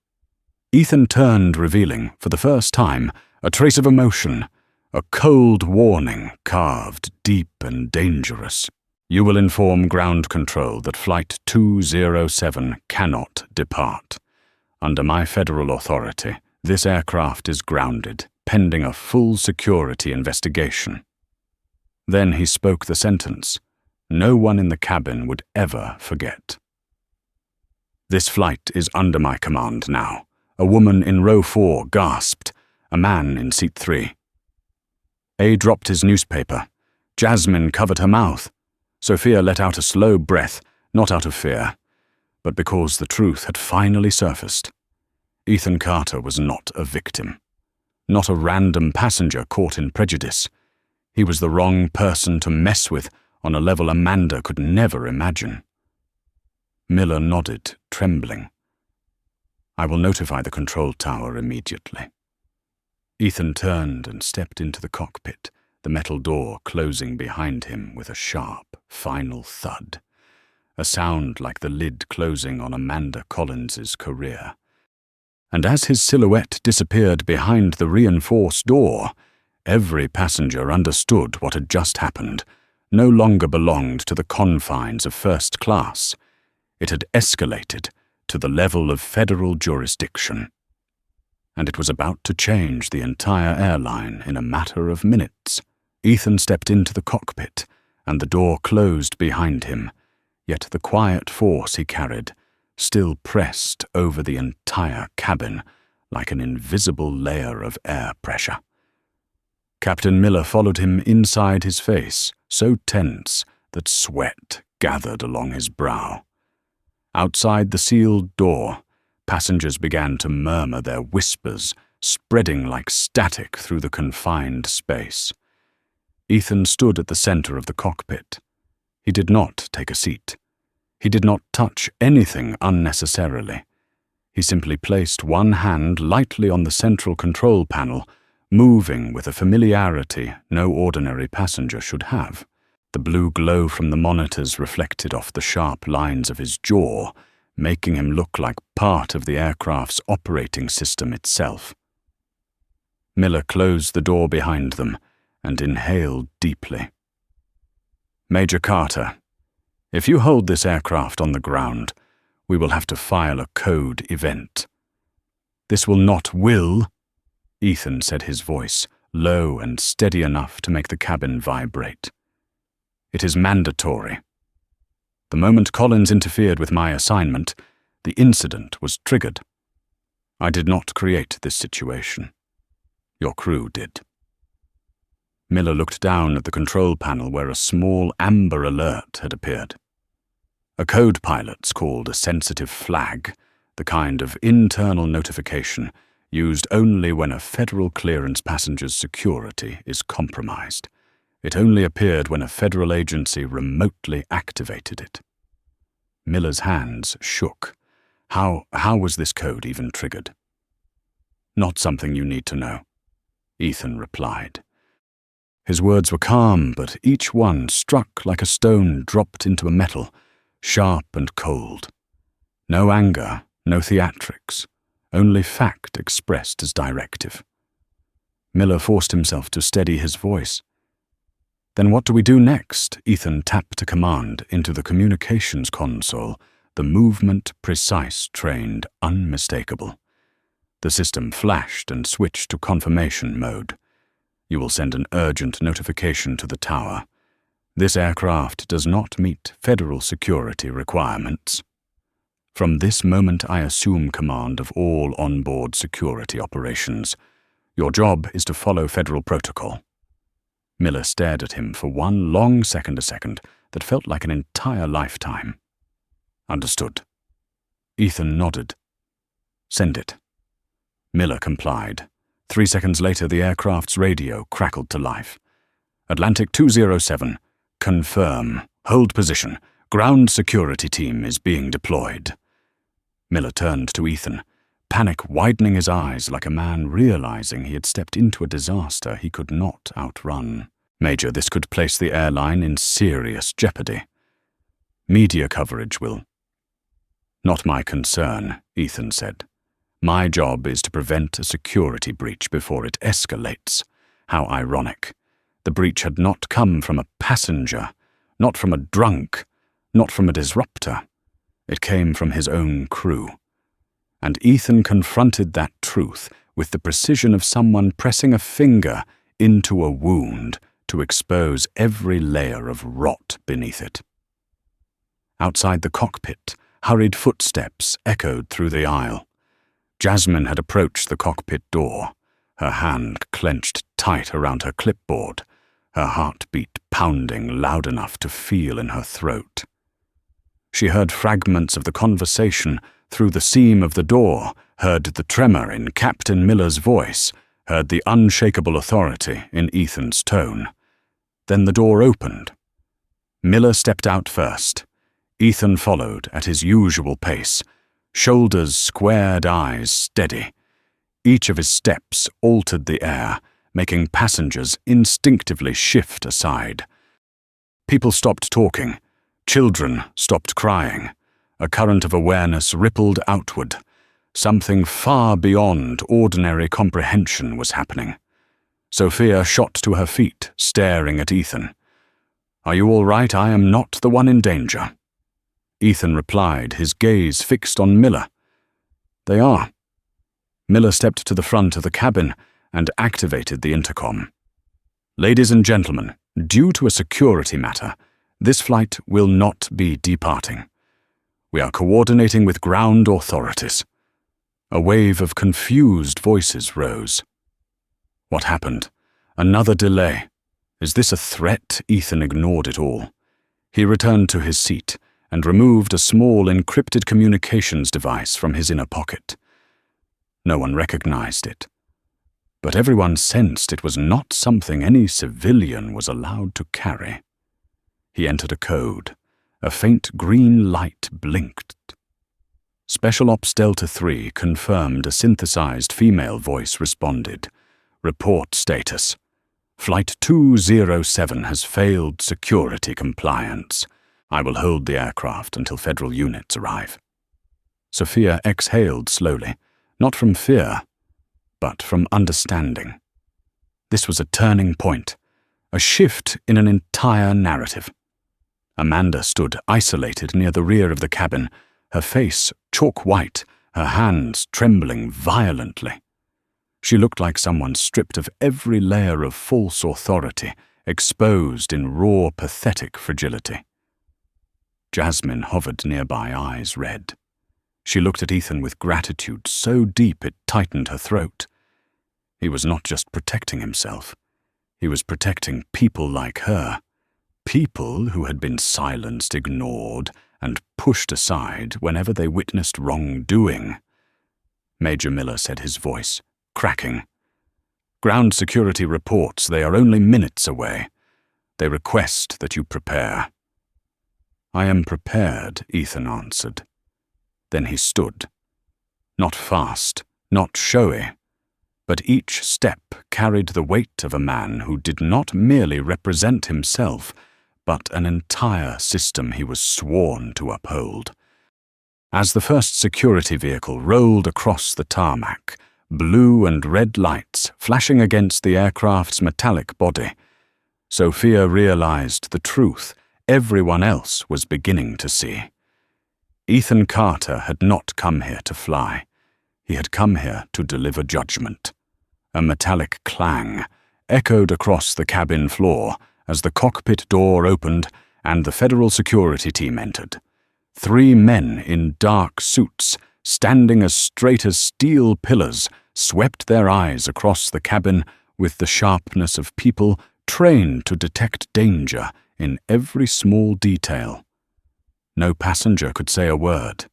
Ethan turned, revealing, for the first time, a trace of emotion, a cold warning carved deep and dangerous. "You will inform ground control that Flight 207 cannot depart. Under my federal authority, this aircraft is grounded, pending a full security investigation." Then he spoke the sentence no one in the cabin would ever forget. "This flight is under my command now," a woman in row 4 gasped, a man in seat 3. A dropped his newspaper. Jasmine covered her mouth. Sophia let out a slow breath, not out of fear, but because the truth had finally surfaced. Ethan Carter was not a victim, not a random passenger caught in prejudice. He was the wrong person to mess with on a level Amanda could never imagine. Miller nodded, trembling. "I will notify the control tower immediately." Ethan turned and stepped into the cockpit, the metal door closing behind him with a sharp, final thud, a sound like the lid closing on Amanda Collins's career. And as his silhouette disappeared behind the reinforced door, every passenger understood what had just happened no longer belonged to the confines of first class. It had escalated to the level of federal jurisdiction. And it was about to change the entire airline in a matter of minutes. Ethan stepped into the cockpit, and the door closed behind him, yet the quiet force he carried still pressed over the entire cabin like an invisible layer of air pressure. Captain Miller followed him inside his face, so tense that sweat gathered along his brow. Outside the sealed door, passengers began to murmur their whispers, spreading like static through the confined space. Ethan stood at the center of the cockpit. He did not take a seat. He did not touch anything unnecessarily. He simply placed one hand lightly on the central control panel, moving with a familiarity no ordinary passenger should have. The blue glow from the monitors reflected off the sharp lines of his jaw, making him look like part of the aircraft's operating system itself. Miller closed the door behind them and inhaled deeply. "Major Carter, if you hold this aircraft on the ground, we will have to file a code event." "This will," Ethan said, his voice low and steady enough to make the cabin vibrate. "It is mandatory. The moment Collins interfered with my assignment, the incident was triggered. I did not create this situation. Your crew did." Miller looked down at the control panel where a small amber alert had appeared. A code pilot's called a sensitive flag, the kind of internal notification used only when a federal clearance passenger's security is compromised. It only appeared when a federal agency remotely activated it. Miller's hands shook. How was this code even triggered? "Not something you need to know," Ethan replied. His words were calm, but each one struck like a stone dropped into a metal, sharp and cold. No anger, no theatrics, only fact expressed as directive. Miller forced himself to steady his voice. "Then what do we do next?" Ethan tapped a command into the communications console, the movement precise, trained, unmistakable. The system flashed and switched to confirmation mode. "You will send an urgent notification to the tower. This aircraft does not meet federal security requirements. From this moment I assume command of all onboard security operations. Your job is to follow federal protocol." Miller stared at him for one long second that felt like an entire lifetime. "Understood." Ethan nodded. "Send it." Miller complied. 3 seconds later, the aircraft's radio crackled to life. "Atlantic 207, confirm. Hold position. Ground security team is being deployed." Miller turned to Ethan, panic widening his eyes like a man realizing he had stepped into a disaster he could not outrun. "Major, this could place the airline in serious jeopardy. Media coverage will—" "Not my concern," Ethan said. "My job is to prevent a security breach before it escalates." How ironic. The breach had not come from a passenger, not from a drunk, not from a disruptor. It came from his own crew. And Ethan confronted that truth with the precision of someone pressing a finger into a wound to expose every layer of rot beneath it. Outside the cockpit, hurried footsteps echoed through the aisle. Jasmine had approached the cockpit door, her hand clenched tight around her clipboard, her heartbeat pounding loud enough to feel in her throat. She heard fragments of the conversation through the seam of the door, heard the tremor in Captain Miller's voice, heard the unshakable authority in Ethan's tone. Then the door opened. Miller stepped out first. Ethan followed at his usual pace, shoulders squared, eyes steady. Each of his steps altered the air, making passengers instinctively shift aside. People stopped talking. Children stopped crying. A current of awareness rippled outward. Something far beyond ordinary comprehension was happening. Sophia shot to her feet, staring at Ethan. "Are you all right? I am not the one in danger." Ethan replied, his gaze fixed on Miller. "They are." Miller stepped to the front of the cabin and activated the intercom. "Ladies and gentlemen, due to a security matter, This flight will not be departing. We are coordinating with ground authorities." A wave of confused voices rose. What happened? Another delay. Is this a threat? Ethan ignored it all. He returned to his seat and removed a small encrypted communications device from his inner pocket. No one recognized it, but everyone sensed it was not something any civilian was allowed to carry. He entered a code. A faint green light blinked. Special Ops Delta 3 confirmed a synthesized female voice responded. Report status. Flight 207 has failed security compliance. I will hold the aircraft until federal units arrive. Sophia exhaled slowly, not from fear, but from understanding. This was a turning point, a shift in an entire narrative. Amanda stood isolated near the rear of the cabin, her face chalk white, her hands trembling violently. She looked like someone stripped of every layer of false authority, exposed in raw, pathetic fragility. Jasmine hovered nearby, eyes red. She looked at Ethan with gratitude so deep it tightened her throat. He was not just protecting himself. He was protecting people like her. People who had been silenced, ignored, and pushed aside whenever they witnessed wrongdoing. Major Miller said, his voice cracking. "Ground security reports they are only minutes away. They request that you prepare." "I am prepared," Ethan answered. Then he stood. Not fast, not showy, but each step carried the weight of a man who did not merely represent himself, but an entire system he was sworn to uphold. As the first security vehicle rolled across the tarmac, blue and red lights flashing against the aircraft's metallic body, Sophia realized the truth everyone else was beginning to see. Ethan Carter had not come here to fly. He had come here to deliver judgment. A metallic clang echoed across the cabin floor as the cockpit door opened and the federal security team entered. 3 men in dark suits, standing as straight as steel pillars, swept their eyes across the cabin with the sharpness of people trained to detect danger in every small detail. No passenger could say a word.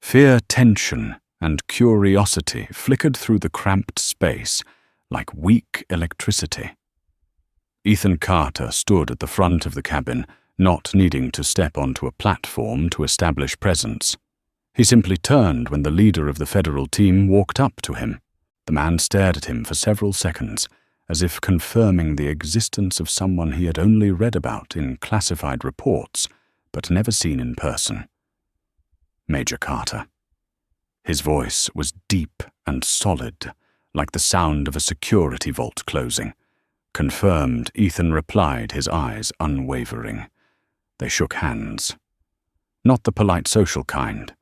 Fear, tension, and curiosity flickered through the cramped space like weak electricity. Ethan Carter stood at the front of the cabin, not needing to step onto a platform to establish presence. He simply turned when the leader of the federal team walked up to him. The man stared at him for several seconds, as if confirming the existence of someone he had only read about in classified reports, but never seen in person. Major Carter. His voice was deep and solid, like the sound of a security vault closing. Confirmed, Ethan replied, his eyes unwavering. They shook hands. Not the polite social kind.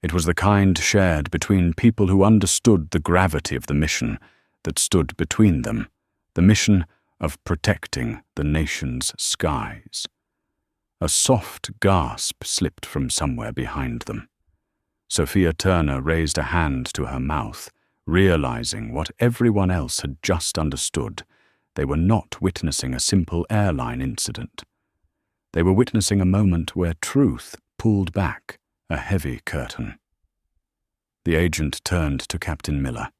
It was the kind shared between people who understood the gravity of the mission that stood between them, the mission of protecting the nation's skies. A soft gasp slipped from somewhere behind them. Sophia Turner raised a hand to her mouth, realizing what everyone else had just understood. They were not witnessing a simple airline incident. They were witnessing a moment where truth pulled back a heavy curtain. The agent turned to Captain Miller.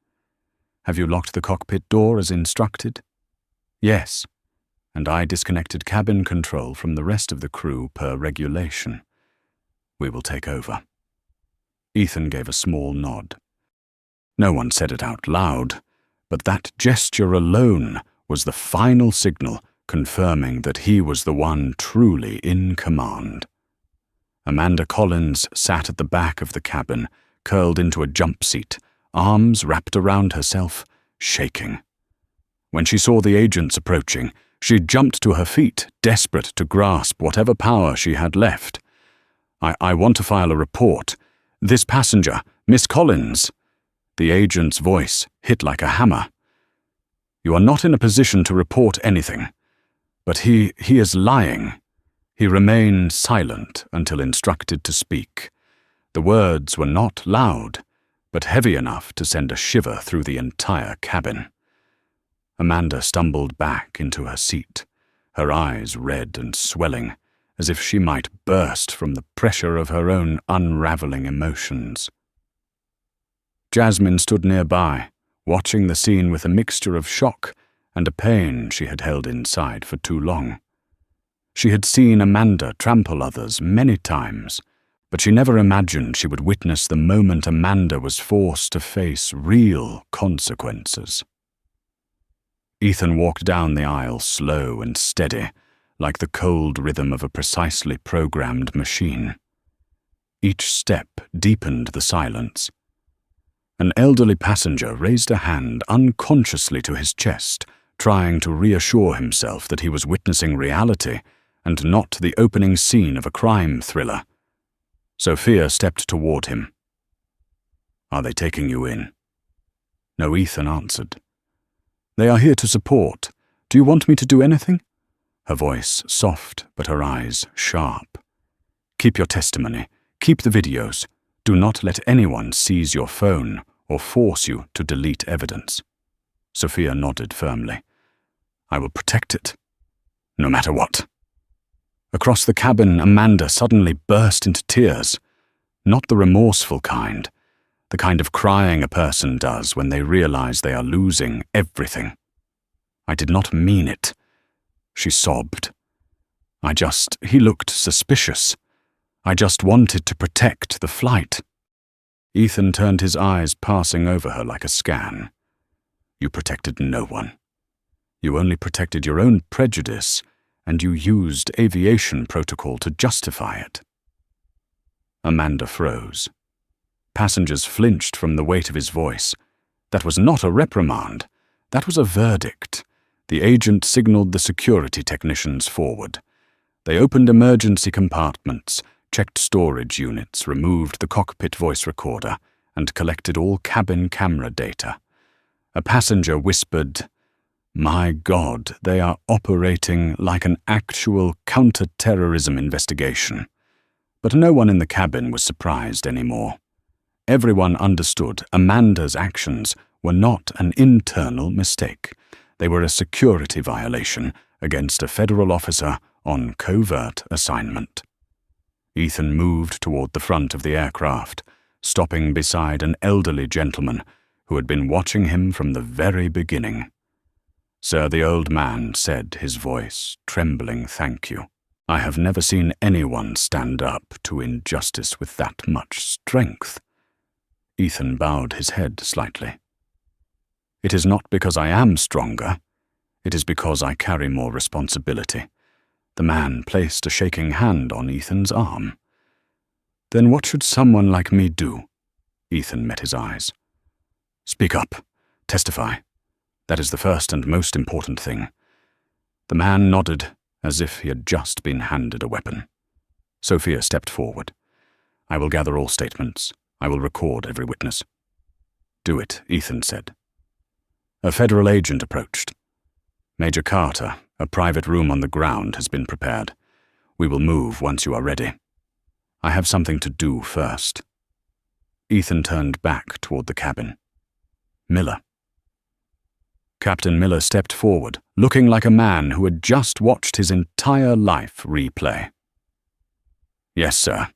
"Have you locked the cockpit door as instructed?" "Yes, and I disconnected cabin control from the rest of the crew per regulation. We will take over." Ethan gave a small nod. No one said it out loud, but that gesture alone was the final signal confirming that he was the one truly in command. Amanda Collins sat at the back of the cabin, curled into a jump seat, arms wrapped around herself, shaking. When she saw the agents approaching, she jumped to her feet, desperate to grasp whatever power she had left. I want to file a report. This passenger, Miss Collins." The agent's voice hit like a hammer. "You are not in a position to report anything. But he is lying. He remained silent until instructed to speak. The words were not loud, but heavy enough to send a shiver through the entire cabin. Amanda stumbled back into her seat, her eyes red and swelling, as if she might burst from the pressure of her own unraveling emotions. Jasmine stood nearby, watching the scene with a mixture of shock and a pain she had held inside for too long. She had seen Amanda trample others many times, but she never imagined she would witness the moment Amanda was forced to face real consequences. Ethan walked down the aisle slow and steady, like the cold rhythm of a precisely programmed machine. Each step deepened the silence. An elderly passenger raised a hand unconsciously to his chest, trying to reassure himself that he was witnessing reality and not the opening scene of a crime thriller. Sophia stepped toward him. "Are they taking you in?" No, Ethan answered. "They are here to support. Do you want me to do anything?" Her voice soft, but her eyes sharp. "Keep your testimony. Keep the videos. Do not let anyone seize your phone or force you to delete evidence." Sophia nodded firmly. "I will protect it, no matter what." Across the cabin, Amanda suddenly burst into tears. Not the remorseful kind, the kind of crying a person does when they realize they are losing everything. "I did not mean it," she sobbed. He looked suspicious. I just wanted to protect the flight." Ethan turned his eyes, passing over her like a scan. "You protected no one. You only protected your own prejudice, and you used aviation protocol to justify it." Amanda froze. Passengers flinched from the weight of his voice. That was not a reprimand. That was a verdict. The agent signaled the security technicians forward. They opened emergency compartments, checked storage units, removed the cockpit voice recorder, and collected all cabin camera data. A passenger whispered, "My God, they are operating like an actual counter-terrorism investigation." But no one in the cabin was surprised anymore. Everyone understood Amanda's actions were not an internal mistake. They were a security violation against a federal officer on covert assignment. Ethan moved toward the front of the aircraft, stopping beside an elderly gentleman who had been watching him from the very beginning. "Sir," the old man said, his voice trembling, "thank you. I have never seen anyone stand up to injustice with that much strength." Ethan bowed his head slightly. "It is not because I am stronger. It is because I carry more responsibility." The man placed a shaking hand on Ethan's arm. "Then what should someone like me do?" Ethan met his eyes. "Speak up. Testify. That is the first and most important thing." The man nodded, as if he had just been handed a weapon. Sophia stepped forward. "I will gather all statements. I will record every witness." "Do it," Ethan said. A federal agent approached. "Major Carter, a private room on the ground has been prepared. We will move once you are ready. I have something to do first." Ethan turned back toward the cabin. "Miller." Captain Miller stepped forward, looking like a man who had just watched his entire life replay. "Yes, sir.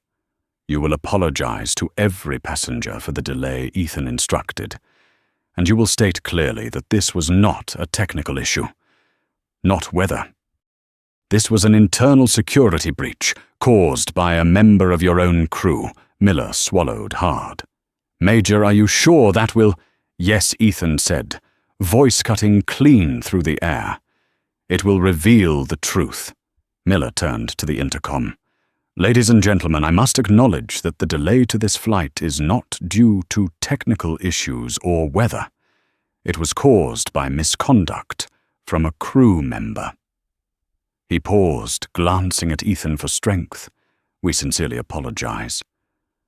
You will apologize to every passenger for the delay Ethan instructed, and you will state clearly that this was not a technical issue. Not weather. This was an internal security breach caused by a member of your own crew." Miller swallowed hard. "Major, are you sure that will—" "Yes," Ethan said, voice cutting clean through the air. "It will reveal the truth." Miller turned to the intercom. "Ladies and gentlemen, I must acknowledge that the delay to this flight is not due to technical issues or weather. It was caused by misconduct from a crew member." He paused, glancing at Ethan for strength. "We sincerely apologize,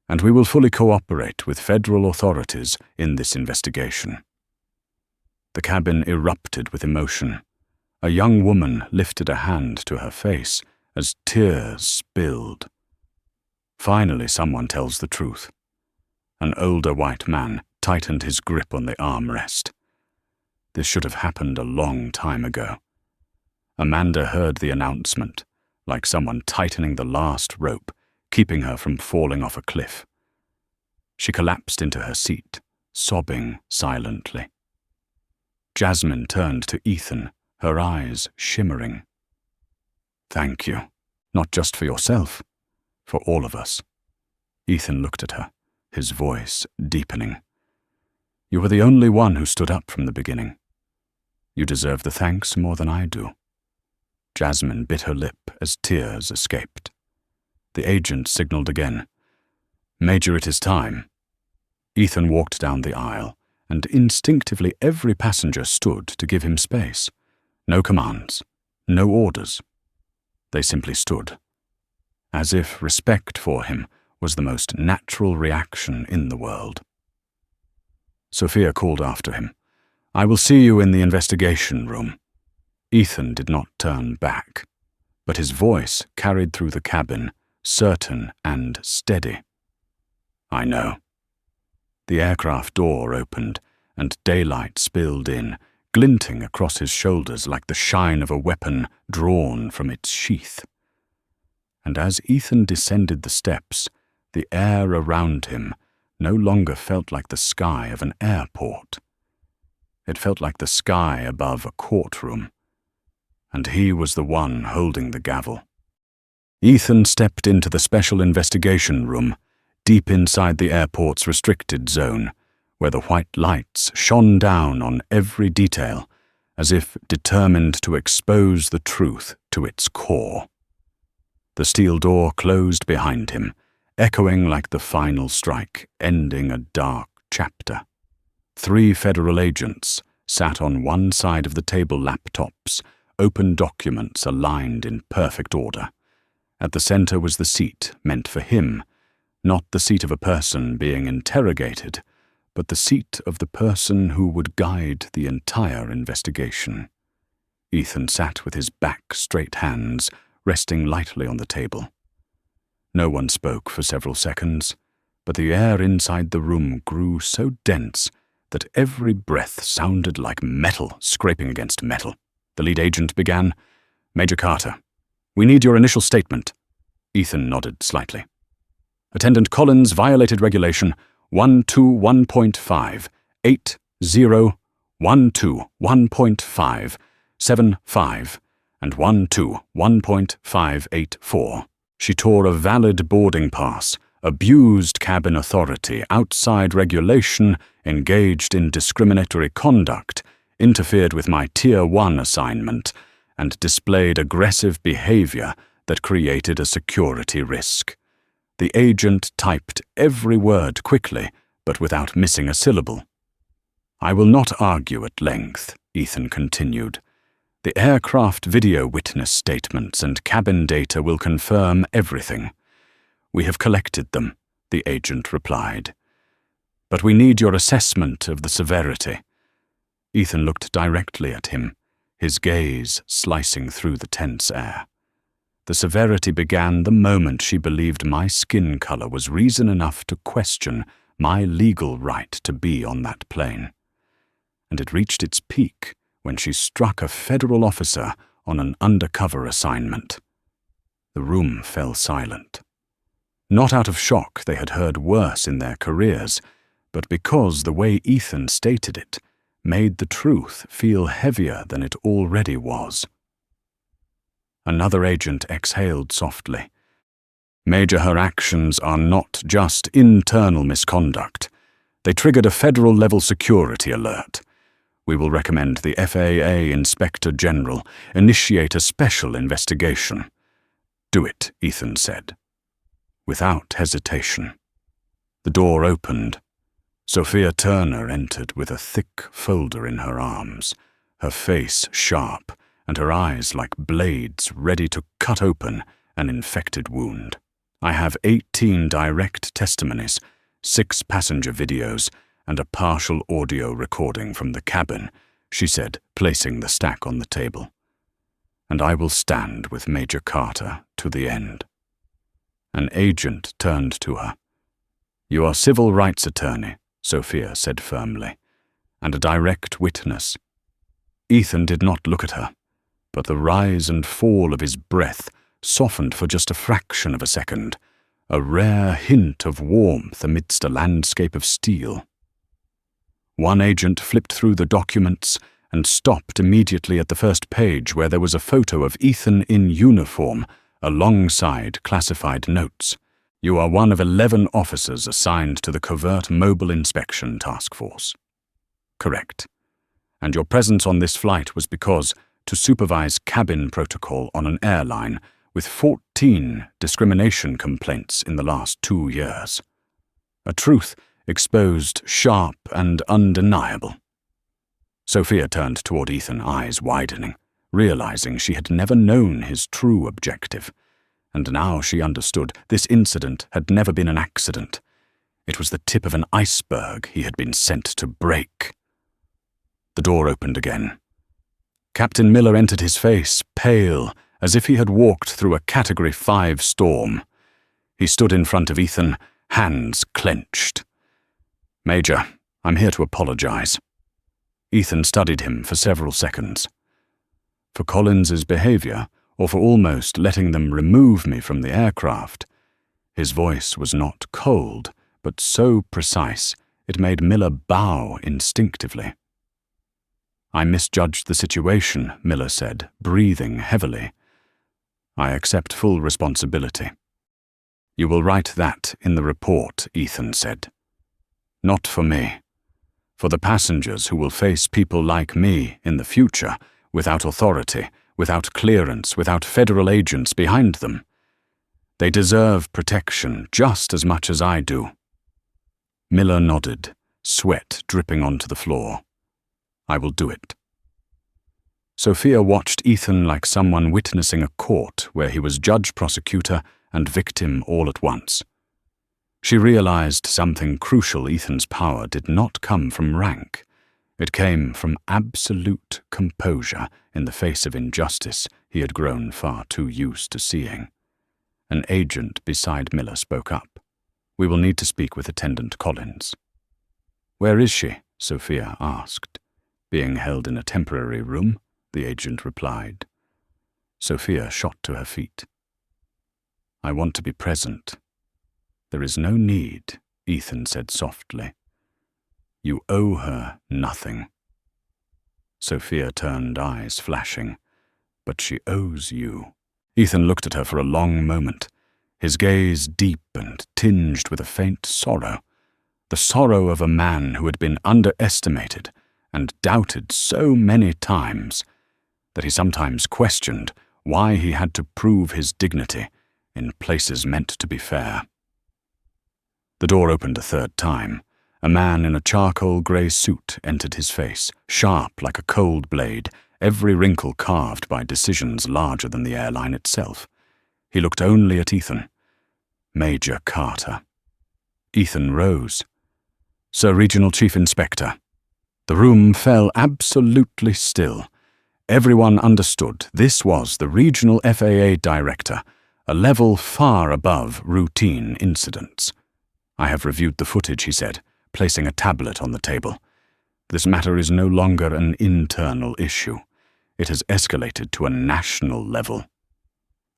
and we will fully cooperate with federal authorities in this investigation." The cabin erupted with emotion. A young woman lifted a hand to her face as tears spilled. Finally, someone tells the truth. An older white man tightened his grip on the armrest. This should have happened a long time ago. Amanda heard the announcement, like someone tightening the last rope, keeping her from falling off a cliff. She collapsed into her seat, sobbing silently. Jasmine turned to Ethan, her eyes shimmering. "Thank you, not just for yourself, for all of us." Ethan looked at her, his voice deepening. "You were the only one who stood up from the beginning. You deserve the thanks more than I do." Jasmine bit her lip as tears escaped. The agent signaled again. "Major, it is time." Ethan walked down the aisle, and instinctively every passenger stood to give him space. No commands, no orders. They simply stood, as if respect for him was the most natural reaction in the world. Sophia called after him, "I will see you in the investigation room." Ethan did not turn back, but his voice carried through the cabin, certain and steady. "I know." The aircraft door opened, and daylight spilled in, glinting across his shoulders like the shine of a weapon drawn from its sheath. And as Ethan descended the steps, the air around him no longer felt like the sky of an airport. It felt like the sky above a courtroom, and he was the one holding the gavel. Ethan stepped into the special investigation room, deep inside the airport's restricted zone, where the white lights shone down on every detail, as if determined to expose the truth to its core. The steel door closed behind him, echoing like the final strike, ending a dark chapter. 3 federal agents sat on one side of the table, laptops, open documents aligned in perfect order. At the center was the seat meant for him, not the seat of a person being interrogated, but the seat of the person who would guide the entire investigation. Ethan sat with his back straight, hands resting lightly on the table. No one spoke for several seconds, but the air inside the room grew so dense that every breath sounded like metal scraping against metal. The lead agent began, "Major Carter, we need your initial statement." Ethan nodded slightly. "Attendant Collins violated regulation 121.5, 80.121.5, 75, and 121.584. She tore a valid boarding pass, abused cabin authority outside regulation, engaged in discriminatory conduct, interfered with my Tier 1 assignment, and displayed aggressive behavior that created a security risk." The agent typed every word quickly, but without missing a syllable. "I will not argue at length," Ethan continued. "The aircraft video witness statements and cabin data will confirm everything. We have collected them," the agent replied. "But we need your assessment of the severity." Ethan looked directly at him, his gaze slicing through the tense air. The severity began the moment she believed my skin color was reason enough to question my legal right to be on that plane. And it reached its peak when she struck a federal officer on an undercover assignment. The room fell silent. Not out of shock, they had heard worse in their careers, but because the way Ethan stated it made the truth feel heavier than it already was. Another agent exhaled softly. "Major, her actions are not just internal misconduct. They triggered a federal-level security alert. We will recommend the FAA Inspector General initiate a special investigation." "Do it," Ethan said, without hesitation. The door opened. Sophia Turner entered with a thick folder in her arms, her face sharp, and her eyes like blades ready to cut open an infected wound. "I have 18 direct testimonies, 6 passenger videos, and a partial audio recording from the cabin," she said, placing the stack on the table. and I will stand with Major Carter to the end." An agent turned to her. "You are civil rights attorney," Sophia said firmly, "and a direct witness." Ethan did not look at her, but the rise and fall of his breath softened for just a fraction of a second, a rare hint of warmth amidst a landscape of steel. One agent flipped through the documents and stopped immediately at the first page where there was a photo of Ethan in uniform alongside classified notes. "You are one of 11 officers assigned to the Covert Mobile Inspection Task Force." "Correct. And your presence on this flight was because to supervise cabin protocol on an airline with 14 discrimination complaints in the last 2 years. A truth exposed sharp and undeniable." Sophia turned toward Ethan, eyes widening, realizing she had never known his true objective. And now she understood this incident had never been an accident. It was the tip of an iceberg he had been sent to break. The door opened again. Captain Miller entered his face, pale, as if he had walked through a Category 5 storm. He stood in front of Ethan, hands clenched. "Major, I'm here to apologize." Ethan studied him for several seconds. "For Collins's behavior, or for almost letting them remove me from the aircraft." His voice was not cold, but so precise it made Miller bow instinctively. "I misjudged the situation," Miller said, breathing heavily. "I accept full responsibility." "You will write that in the report," Ethan said. "Not for me. For the passengers who will face people like me in the future, without authority, without clearance, without federal agents behind them. They deserve protection just as much as I do." Miller nodded, sweat dripping onto the floor. "I will do it." Sophia watched Ethan like someone witnessing a court where he was judge, prosecutor, and victim all at once. She realized something crucial. Ethan's power did not come from rank. It came from absolute composure in the face of injustice he had grown far too used to seeing. An agent beside Miller spoke up. "We will need to speak with Attendant Collins." "Where is she?" Sophia asked. "Being held in a temporary room," the agent replied. Sophia shot to her feet. "I want to be present." "There is no need," Ethan said softly. "You owe her nothing." Sophia turned, eyes flashing. "But she owes you." Ethan looked at her for a long moment, his gaze deep and tinged with a faint sorrow, the sorrow of a man who had been underestimated and doubted so many times that he sometimes questioned why he had to prove his dignity in places meant to be fair. The door opened a third time. A man in a charcoal grey suit entered his face, sharp like a cold blade, every wrinkle carved by decisions larger than the airline itself. He looked only at Ethan. "Major Carter." Ethan rose. "Sir Regional Chief Inspector." The room fell absolutely still. Everyone understood this was the Regional FAA Director, a level far above routine incidents. "I have reviewed the footage," he said, placing a tablet on the table. "This matter is no longer an internal issue. It has escalated to a national level."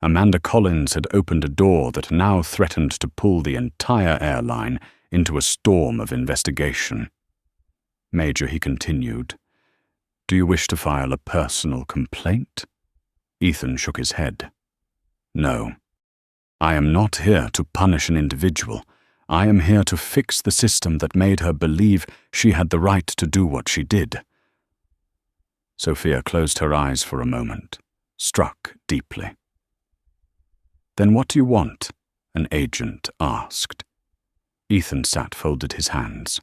Amanda Collins had opened a door that now threatened to pull the entire airline into a storm of investigation. "Major," he continued, "do you wish to file a personal complaint?" Ethan shook his head. "No. I am not here to punish an individual. I am here to fix the system that made her believe she had the right to do what she did." Sophia closed her eyes for a moment, struck deeply. "Then what do you want?" an agent asked. Ethan sat, folded his hands.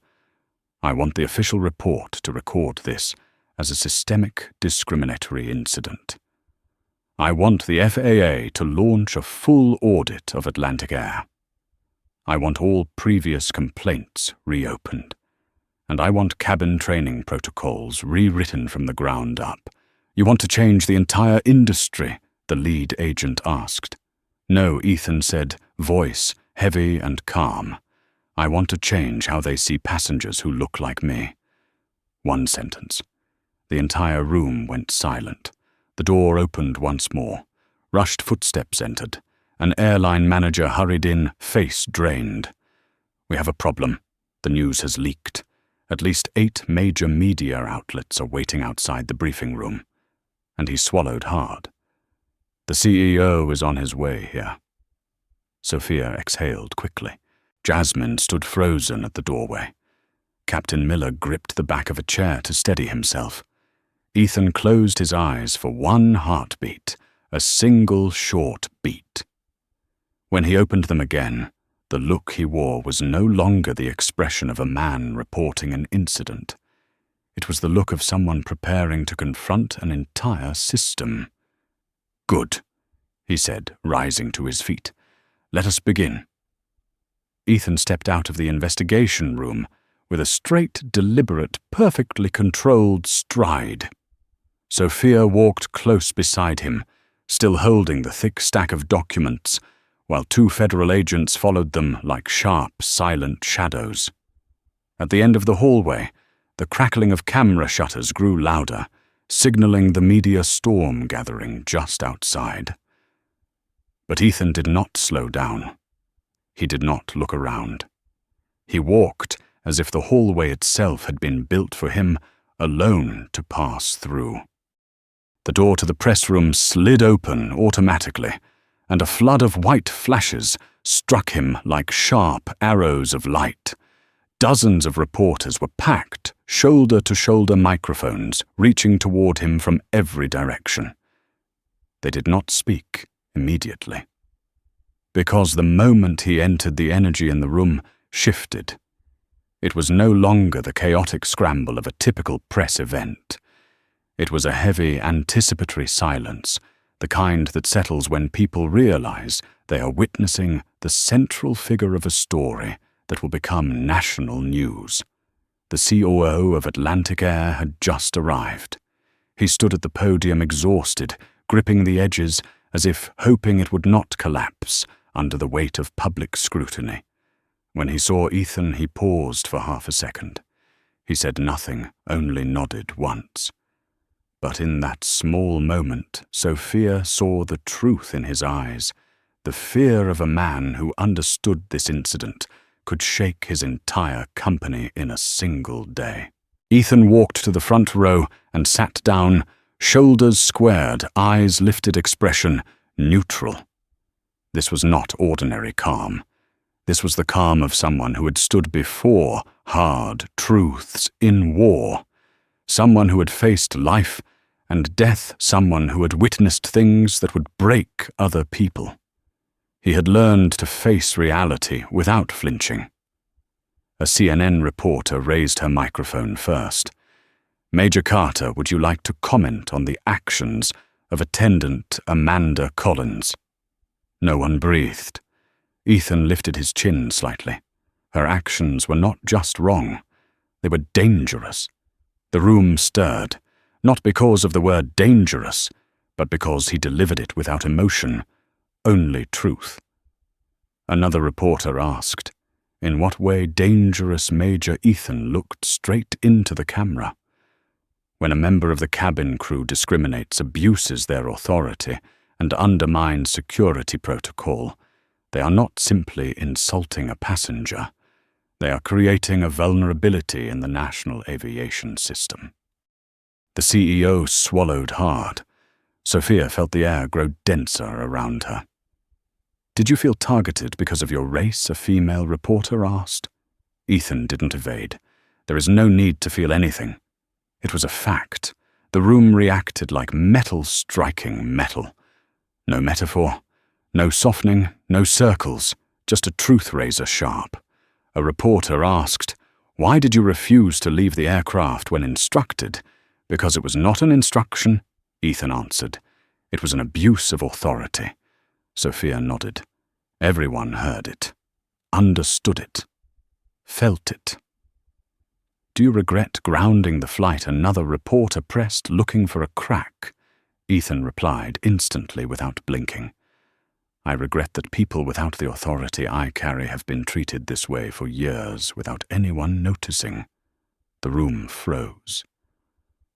"I want the official report to record this as a systemic discriminatory incident. I want the FAA to launch a full audit of Atlantic Air. I want all previous complaints reopened. And I want cabin training protocols rewritten from the ground up, You want to change the entire industry? The lead agent asked. No, Ethan said, voice heavy and calm. I want to change how they see passengers who look like me. One sentence. The entire room went silent. The door opened once more. Rushed footsteps entered. An airline manager hurried in, face drained. We have a problem. The news has leaked. At least 8 major media outlets are waiting outside the briefing room. And he swallowed hard. The CEO is on his way here. Sophia exhaled quickly. Jasmine stood frozen at the doorway. Captain Miller gripped the back of a chair to steady himself. Ethan closed his eyes for one heartbeat, a single short beat. When he opened them again, the look he wore was no longer the expression of a man reporting an incident. It was the look of someone preparing to confront an entire system. Good, he said, rising to his feet. Let us begin. Ethan stepped out of the investigation room with a straight, deliberate, perfectly controlled stride. Sophia walked close beside him, still holding the thick stack of documents, while 2 federal agents followed them like sharp, silent shadows. At the end of the hallway, the crackling of camera shutters grew louder, signaling the media storm gathering just outside. But Ethan did not slow down. He did not look around. He walked as if the hallway itself had been built for him alone to pass through. The door to the press room slid open automatically, and a flood of white flashes struck him like sharp arrows of light. Dozens of reporters were packed, shoulder-to-shoulder microphones reaching toward him from every direction. They did not speak immediately, because the moment he entered, the energy in the room shifted. It was no longer the chaotic scramble of a typical press event. It was a heavy, anticipatory silence, the kind that settles when people realize they are witnessing the central figure of a story that will become national news. The COO of Atlantic Air had just arrived. He stood at the podium exhausted, gripping the edges as if hoping it would not collapse under the weight of public scrutiny. When he saw Ethan, he paused for half a second. He said nothing, only nodded once. But in that small moment, Sophia saw the truth in his eyes, the fear of a man who understood this incident could shake his entire company in a single day. Ethan walked to the front row and sat down, shoulders squared, eyes lifted, expression neutral. This was not ordinary calm. This was the calm of someone who had stood before hard truths in war, someone who had faced life and death, someone who had witnessed things that would break other people. He had learned to face reality without flinching. A CNN reporter raised her microphone first. Major Carter, would you like to comment on the actions of Attendant Amanda Collins? No one breathed. Ethan lifted his chin slightly. Her actions were not just wrong. They were dangerous. The room stirred, not because of the word dangerous, but because he delivered it without emotion, only truth. Another reporter asked, in what way dangerous Major Ethan looked straight into the camera. When a member of the cabin crew discriminates, abuses their authority, and undermines security protocol, they are not simply insulting a passenger. They are creating a vulnerability in the national aviation system. The CEO swallowed hard. Sophia felt the air grow denser around her. Did you feel targeted because of your race? A female reporter asked. Ethan didn't evade. There is no need to feel anything. It was a fact. The room reacted like metal striking metal. No metaphor, no softening, no circles, just a truth razor sharp. A reporter asked, why did you refuse to leave the aircraft when instructed? Because it was not an instruction, Ethan answered. It was an abuse of authority. Sophia nodded. Everyone heard it, understood it, felt it. "Do you regret grounding the flight?" another reporter pressed, looking for a crack. Ethan replied instantly without blinking. "I regret that people without the authority I carry have been treated this way for years without anyone noticing." The room froze.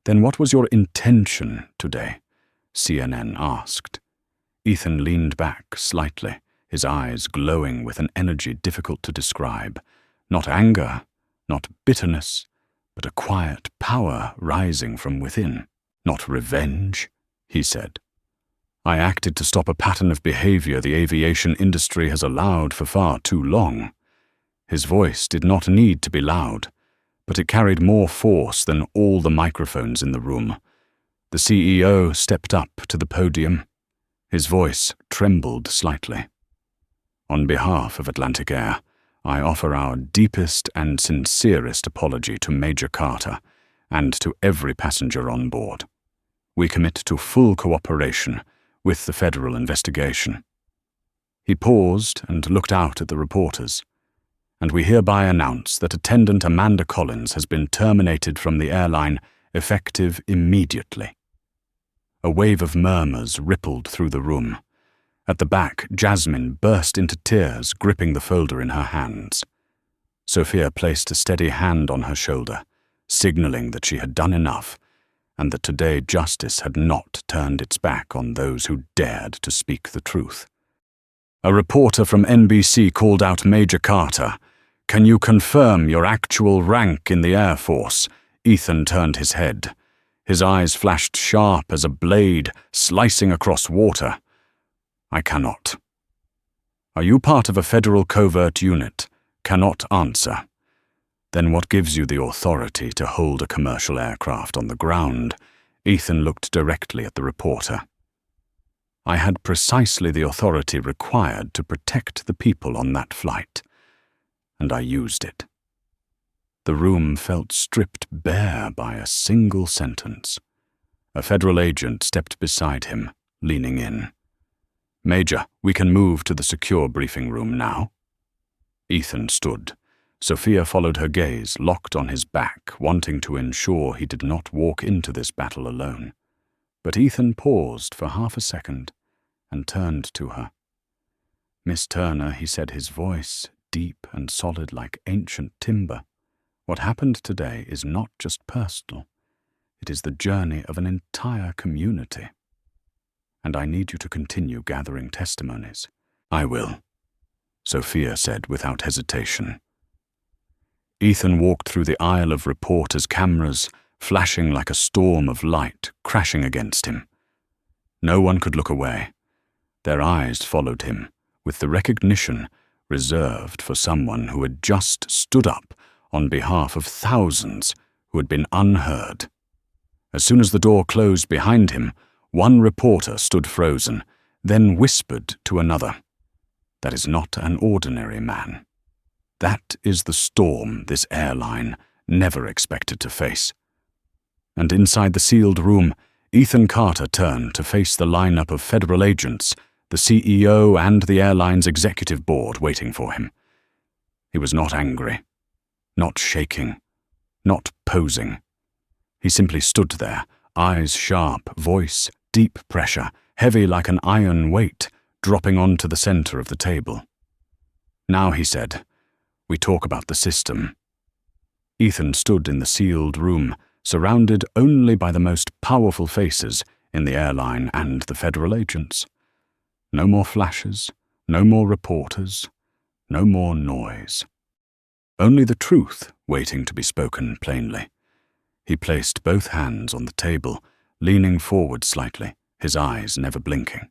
"Then what was your intention today?" CNN asked. Ethan leaned back slightly, his eyes glowing with an energy difficult to describe. Not anger, not bitterness, but a quiet power rising from within. "Not revenge," he said. "I acted to stop a pattern of behavior the aviation industry has allowed for far too long." His voice did not need to be loud, but it carried more force than all the microphones in the room. The CEO stepped up to the podium. His voice trembled slightly. "On behalf of Atlantic Air, I offer our deepest and sincerest apology to Major Carter and to every passenger on board. We commit to full cooperation with the federal investigation." He paused and looked out at the reporters. "And we hereby announce that Attendant Amanda Collins has been terminated from the airline effective immediately." A wave of murmurs rippled through the room. At the back, Jasmine burst into tears, gripping the folder in her hands. Sophia placed a steady hand on her shoulder, signaling that she had done enough, and that today justice had not turned its back on those who dared to speak the truth. A reporter from NBC called out Major Carter. "Can you confirm your actual rank in the Air Force?" Ethan turned his head. His eyes flashed sharp as a blade slicing across water. "I cannot." "Are you part of a federal covert unit?" "Cannot answer." "Then what gives you the authority to hold a commercial aircraft on the ground?" Ethan looked directly at the reporter. "I had precisely the authority required to protect the people on that flight, and I used it." The room felt stripped bare by a single sentence. A federal agent stepped beside him, leaning in. "Major, we can move to the secure briefing room now." Ethan stood. Sophia followed her gaze, locked on his back, wanting to ensure he did not walk into this battle alone. But Ethan paused for half a second and turned to her. "Miss Turner," he said, his voice deep and solid like ancient timber, "what happened today is not just personal. It is the journey of an entire community. And I need you to continue gathering testimonies." "I will," Sophia said without hesitation. Ethan walked through the aisle of reporters' cameras, flashing like a storm of light crashing against him. No one could look away. Their eyes followed him, with the recognition reserved for someone who had just stood up on behalf of thousands who had been unheard. As soon as the door closed behind him, one reporter stood frozen, then whispered to another. "That is not an ordinary man. That is the storm this airline never expected to face." And inside the sealed room, Ethan Carter turned to face the lineup of federal agents, the CEO and the airline's executive board waiting for him. He was not angry, not shaking, not posing. He simply stood there, eyes sharp, voice deep pressure, heavy like an iron weight, dropping onto the center of the table. "Now," he said, "we talk about the system." Ethan stood in the sealed room, surrounded only by the most powerful faces in the airline and the federal agents. No more flashes, no more reporters, no more noise. Only the truth waiting to be spoken plainly. He placed both hands on the table, leaning forward slightly, his eyes never blinking.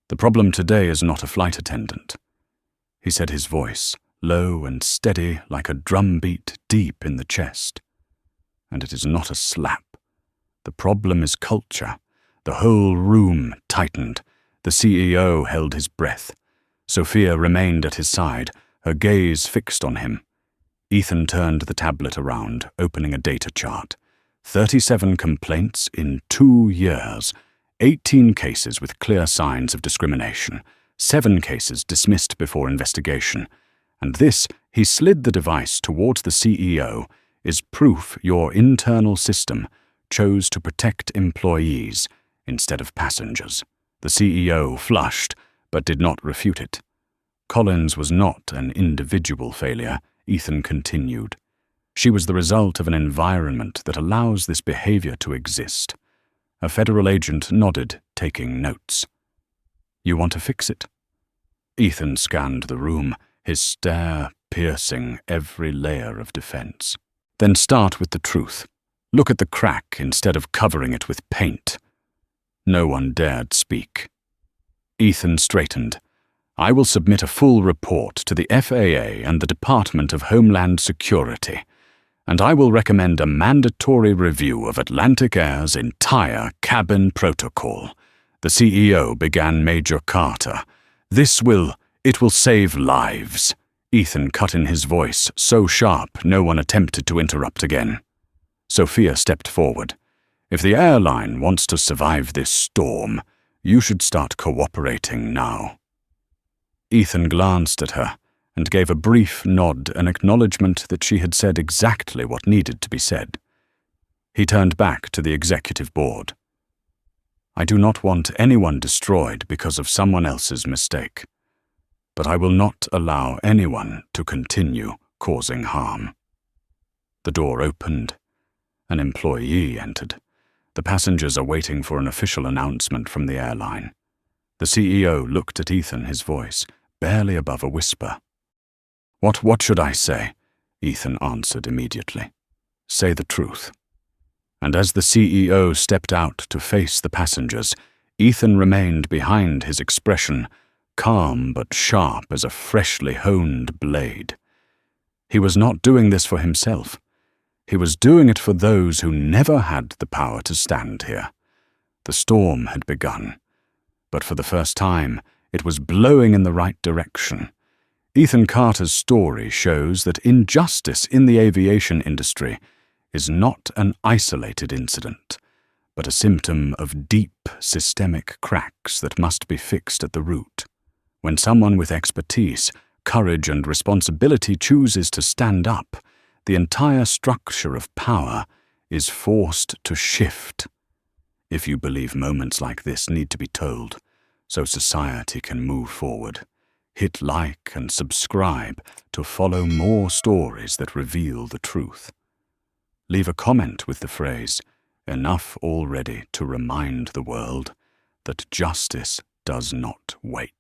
"The problem today is not a flight attendant," he said, his voice low and steady like a drumbeat deep in the chest. "And it is not a slap. The problem is culture." The whole room tightened. The CEO held his breath. Sophia remained at his side, her gaze fixed on him. Ethan turned the tablet around, opening a data chart. 37 complaints in 2 years, 18 cases with clear signs of discrimination, 7 cases dismissed before investigation. And this, he slid the device towards the CEO, is proof your internal system chose to protect employees instead of passengers. The CEO flushed, but did not refute it. Collins was not an individual failure, Ethan continued. She was the result of an environment that allows this behavior to exist. A federal agent nodded, taking notes. You want to fix it? Ethan scanned the room, his stare piercing every layer of defense. Then start with the truth. Look at the crack instead of covering it with paint. No one dared speak. Ethan straightened. I will submit a full report to the FAA and the Department of Homeland Security, and I will recommend a mandatory review of Atlantic Air's entire cabin protocol. The CEO began Major Carter. It will save lives. Ethan cut in his voice so sharp no one attempted to interrupt again. Sophia stepped forward. If the airline wants to survive this storm, you should start cooperating now. Ethan glanced at her and gave a brief nod, an acknowledgement that she had said exactly what needed to be said. He turned back to the executive board. I do not want anyone destroyed because of someone else's mistake, but I will not allow anyone to continue causing harm. The door opened. An employee entered. The passengers are waiting for an official announcement from the airline. The CEO looked at Ethan, his voice barely above a whisper. What should I say? Ethan answered immediately. Say the truth. And as the CEO stepped out to face the passengers, Ethan remained behind his expression, calm but sharp as a freshly honed blade. He was not doing this for himself. He was doing it for those who never had the power to stand here. The storm had begun, but for the first time, it was blowing in the right direction. Ethan Carter's story shows that injustice in the aviation industry is not an isolated incident, but a symptom of deep systemic cracks that must be fixed at the root. When someone with expertise, courage, and responsibility chooses to stand up, the entire structure of power is forced to shift. If you believe moments like this need to be told, so society can move forward, hit like and subscribe to follow more stories that reveal the truth. Leave a comment with the phrase, "Enough already," to remind the world that justice does not wait.